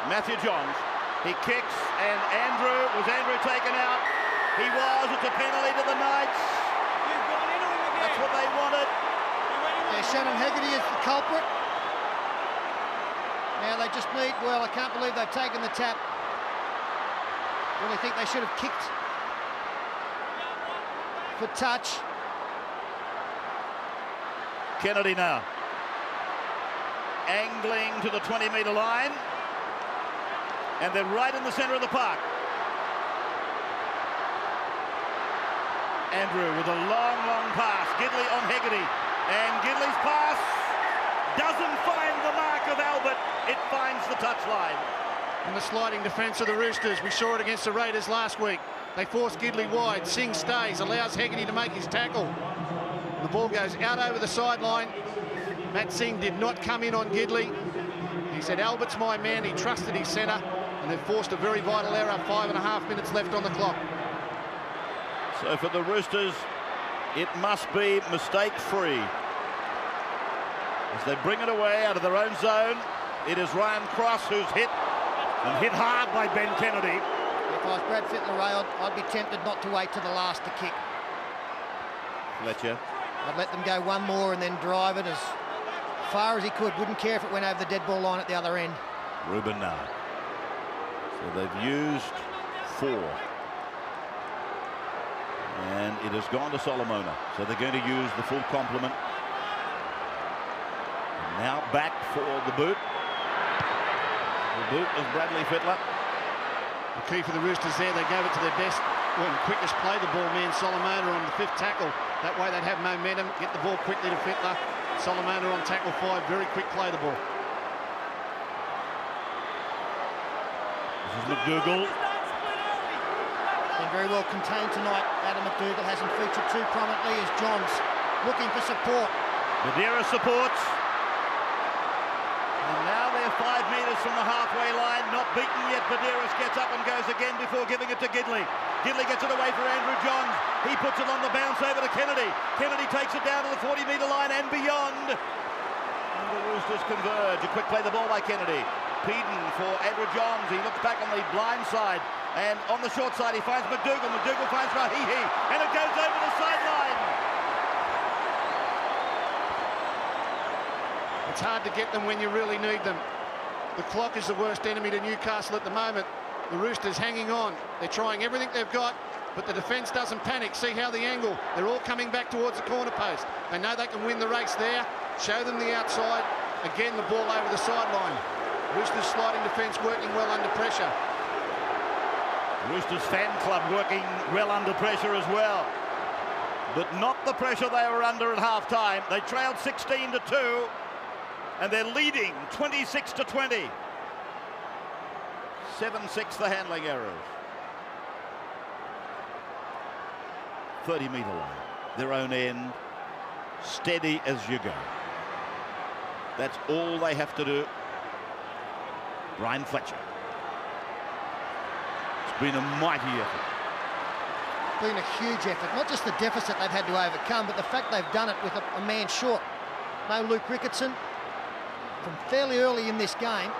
Matthew Johns, he kicks, and was Andrew taken out? He was. It's a penalty to the Knights. That's what they wanted. Yeah, Shannon Haggerty is the culprit. Now they just need, well, I can't believe they've taken the tap. Really think they should have kicked for touch. Kennedy now. Angling to the 20-metre line. And they're right in the centre of the park. Andrew with a long, long pass. Gidley on Hegarty. And Gidley's pass doesn't find the mark of Albert. It finds the touchline. In the sliding defence of the Roosters, we saw it against the Raiders last week. They force Gidley wide. Singh stays, allows Hegarty to make his tackle. The ball goes out over the sideline. Matt Singh did not come in on Gidley. He said, Albert's my man. He trusted his centre. And they've forced a very vital error. 5.5 minutes left on the clock. So for the Roosters, it must be mistake-free. As they bring it away out of their own zone, it is Ryan Cross who's hit, and hit hard by Ben Kennedy. If I was Brad Fittler, I'd be tempted not to wait to the last to kick. Fletcher. I'd let them go one more and then drive it as far as he could. Wouldn't care if it went over the dead ball line at the other end. Ruben now. So they've used 4. And it has gone to Solomona. So they're going to use the full complement. And now back for the boot. The boot is Bradley Fittler. The key for the Roosters there, they gave it to their best, quickest play the ball man, Solomona, on the 5th tackle. That way they'd have momentum, get the ball quickly to Fittler. Solomona on tackle 5, very quick play the ball. This is McDougall. Been very well contained tonight. Adam McDougall hasn't featured too prominently as Johns looking for support. Madeira supports. And now they're 5 metres from the halfway line. Not beaten yet. Madeira gets up and goes again before giving it to Gidley. Gidley gets it away for Andrew Johns. He puts it on the bounce over to Kennedy. Kennedy takes it down to the 40-metre line and beyond. And the Roosters converge. A quick play the ball by Kennedy. Peden for Andrew Johns. He looks back on the blind side. And on the short side, he finds McDougall. McDougall finds Rahihi. And it goes over the sideline. It's hard to get them when you really need them. The clock is the worst enemy to Newcastle at the moment. The Roosters hanging on. They're trying everything they've got, but the defence doesn't panic. See how the angle. They're all coming back towards the corner post. They know they can win the race there. Show them the outside. Again, the ball over the sideline. Roosters sliding defence working well under pressure. Roosters fan club working well under pressure as well. But not the pressure they were under at half-time. They trailed 16-2. And they're leading 26-20. 7-6 the handling errors. 30-metre line. Their own end. Steady as you go. That's all they have to do. Brian Fletcher. It's been a mighty effort. Been a huge effort. Not just the deficit they've had to overcome, but the fact they've done it with a man short. No Luke Ricketson. From fairly early in this game.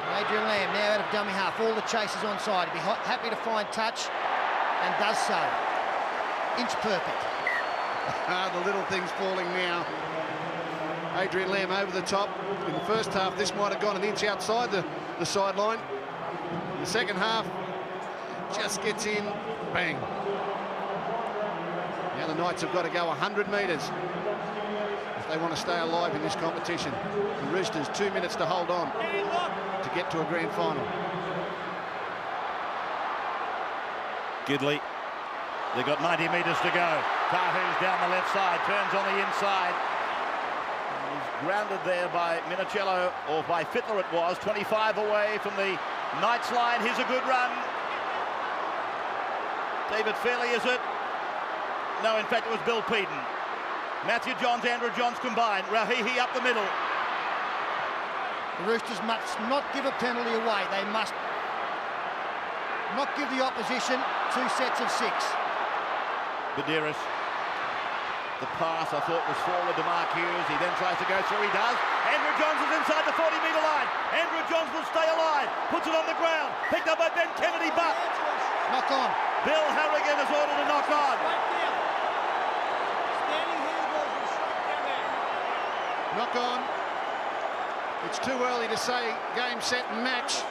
And Adrian Lamb now out of dummy half. All the chasers on side. He'd be happy to find touch and does so. Inch perfect. The little thing's falling now. Adrian Lamb over the top. In the first half, this might have gone an inch outside the sideline. In the second half, just gets in. Bang. Now the Knights have got to go 100 metres. They want to stay alive in this competition. The Roosters 2 minutes to hold on to get to a grand final. Gidley. They've got 90 metres to go. Tahu's down the left side, turns on the inside. He's grounded there by Minicello, or by Fittler it was. 25 away from the Knights line. Here's a good run. David Fairley, is it? No, in fact, it was Bill Peden. Matthew Johns, Andrew Johns combined. Rahihi up the middle. The Roosters must not give a penalty away. They must not give the opposition 2 sets of 6. Badeiras. The pass, I thought, was forward to Mark Hughes. He then tries to go through. He does. Andrew Johns is inside the 40-metre line. Andrew Johns will stay alive. Puts it on the ground. Picked up by Ben Kennedy, but knock on. Bill Harrigan has ordered a knock on. Knock on. It's too early to say game, set and match.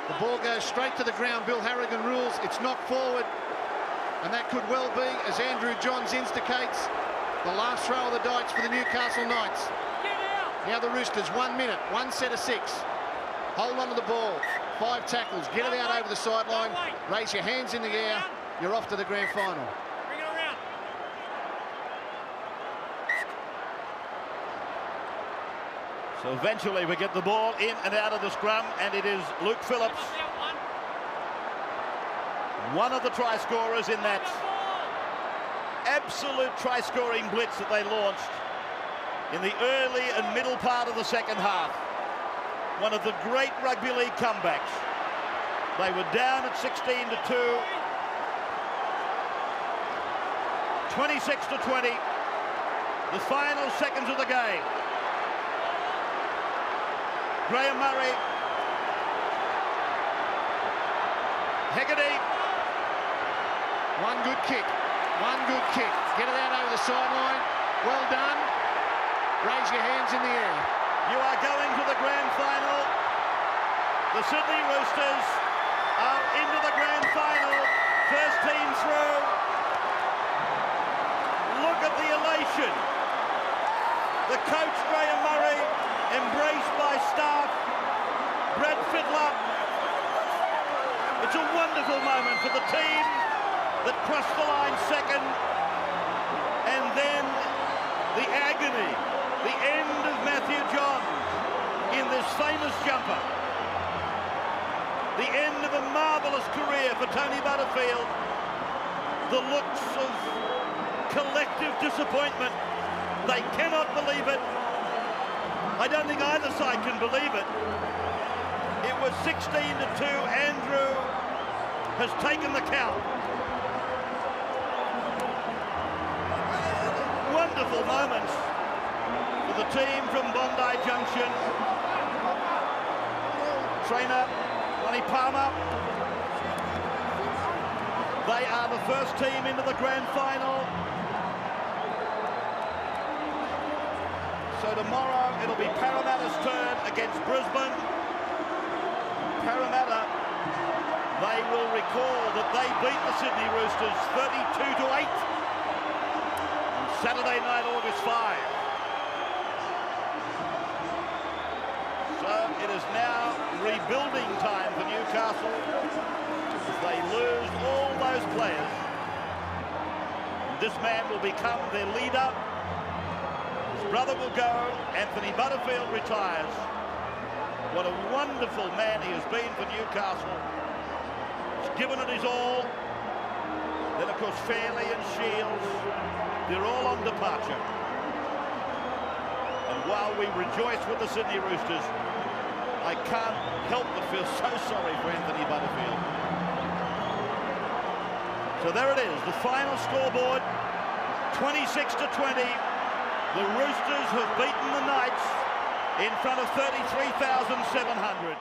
The ball goes straight to the ground. Bill Harrigan rules it's knocked forward. And that could well be, as Andrew Johns indicates, the last throw of the dice for the Newcastle Knights. Now the Roosters, 1 minute, 1 set of 6. Hold on to the ball. 5 tackles. Get it out over the sideline. Raise your hands in the air. You're off to the grand final. Bring it around. So eventually we get the ball in and out of the scrum, and it is Luke Phillips, one of the try scorers in that absolute try-scoring blitz that they launched in the early and middle part of the second half. One of the great rugby league comebacks. They were down at 16-2, 26-20, the final seconds of the game. Graham Murray, Hegarty. One good kick. Get it out over the sideline. Well done. Raise your hands in the air. You are going to the grand final. The Sydney Roosters are into the grand final. First team through. Look at the elation. The coach, Graham Murray, embraced by staff. Brad Fittler. It's a wonderful moment for the team that crossed the line second, and then the agony, the end of Matthew Johns in this famous jumper, the end of a marvellous career for Tony Butterfield, the looks of collective disappointment. They cannot believe it. I don't think either side can believe it. It was 16-2. Andrew has taken the count. Wonderful moments for the team from Bondi Junction. Trainer Lonnie Palmer. They are the first team into the grand final. So tomorrow it'll be Parramatta's turn against Brisbane. Parramatta, they will recall that they beat the Sydney Roosters 32-8 on Saturday night, August 5. So it is now rebuilding time for Newcastle. They lose all those players. This man will become their leader. His brother will go. Anthony Butterfield retires. What a wonderful man he has been for Newcastle. He's given it his all. Then, of course, Fairley and Shields, they're all on departure. And while we rejoice with the Sydney Roosters, I can't help but feel so sorry for Anthony Butterfield. So there it is, the final scoreboard, 26-20. The Roosters have beaten the Knights in front of 33,700.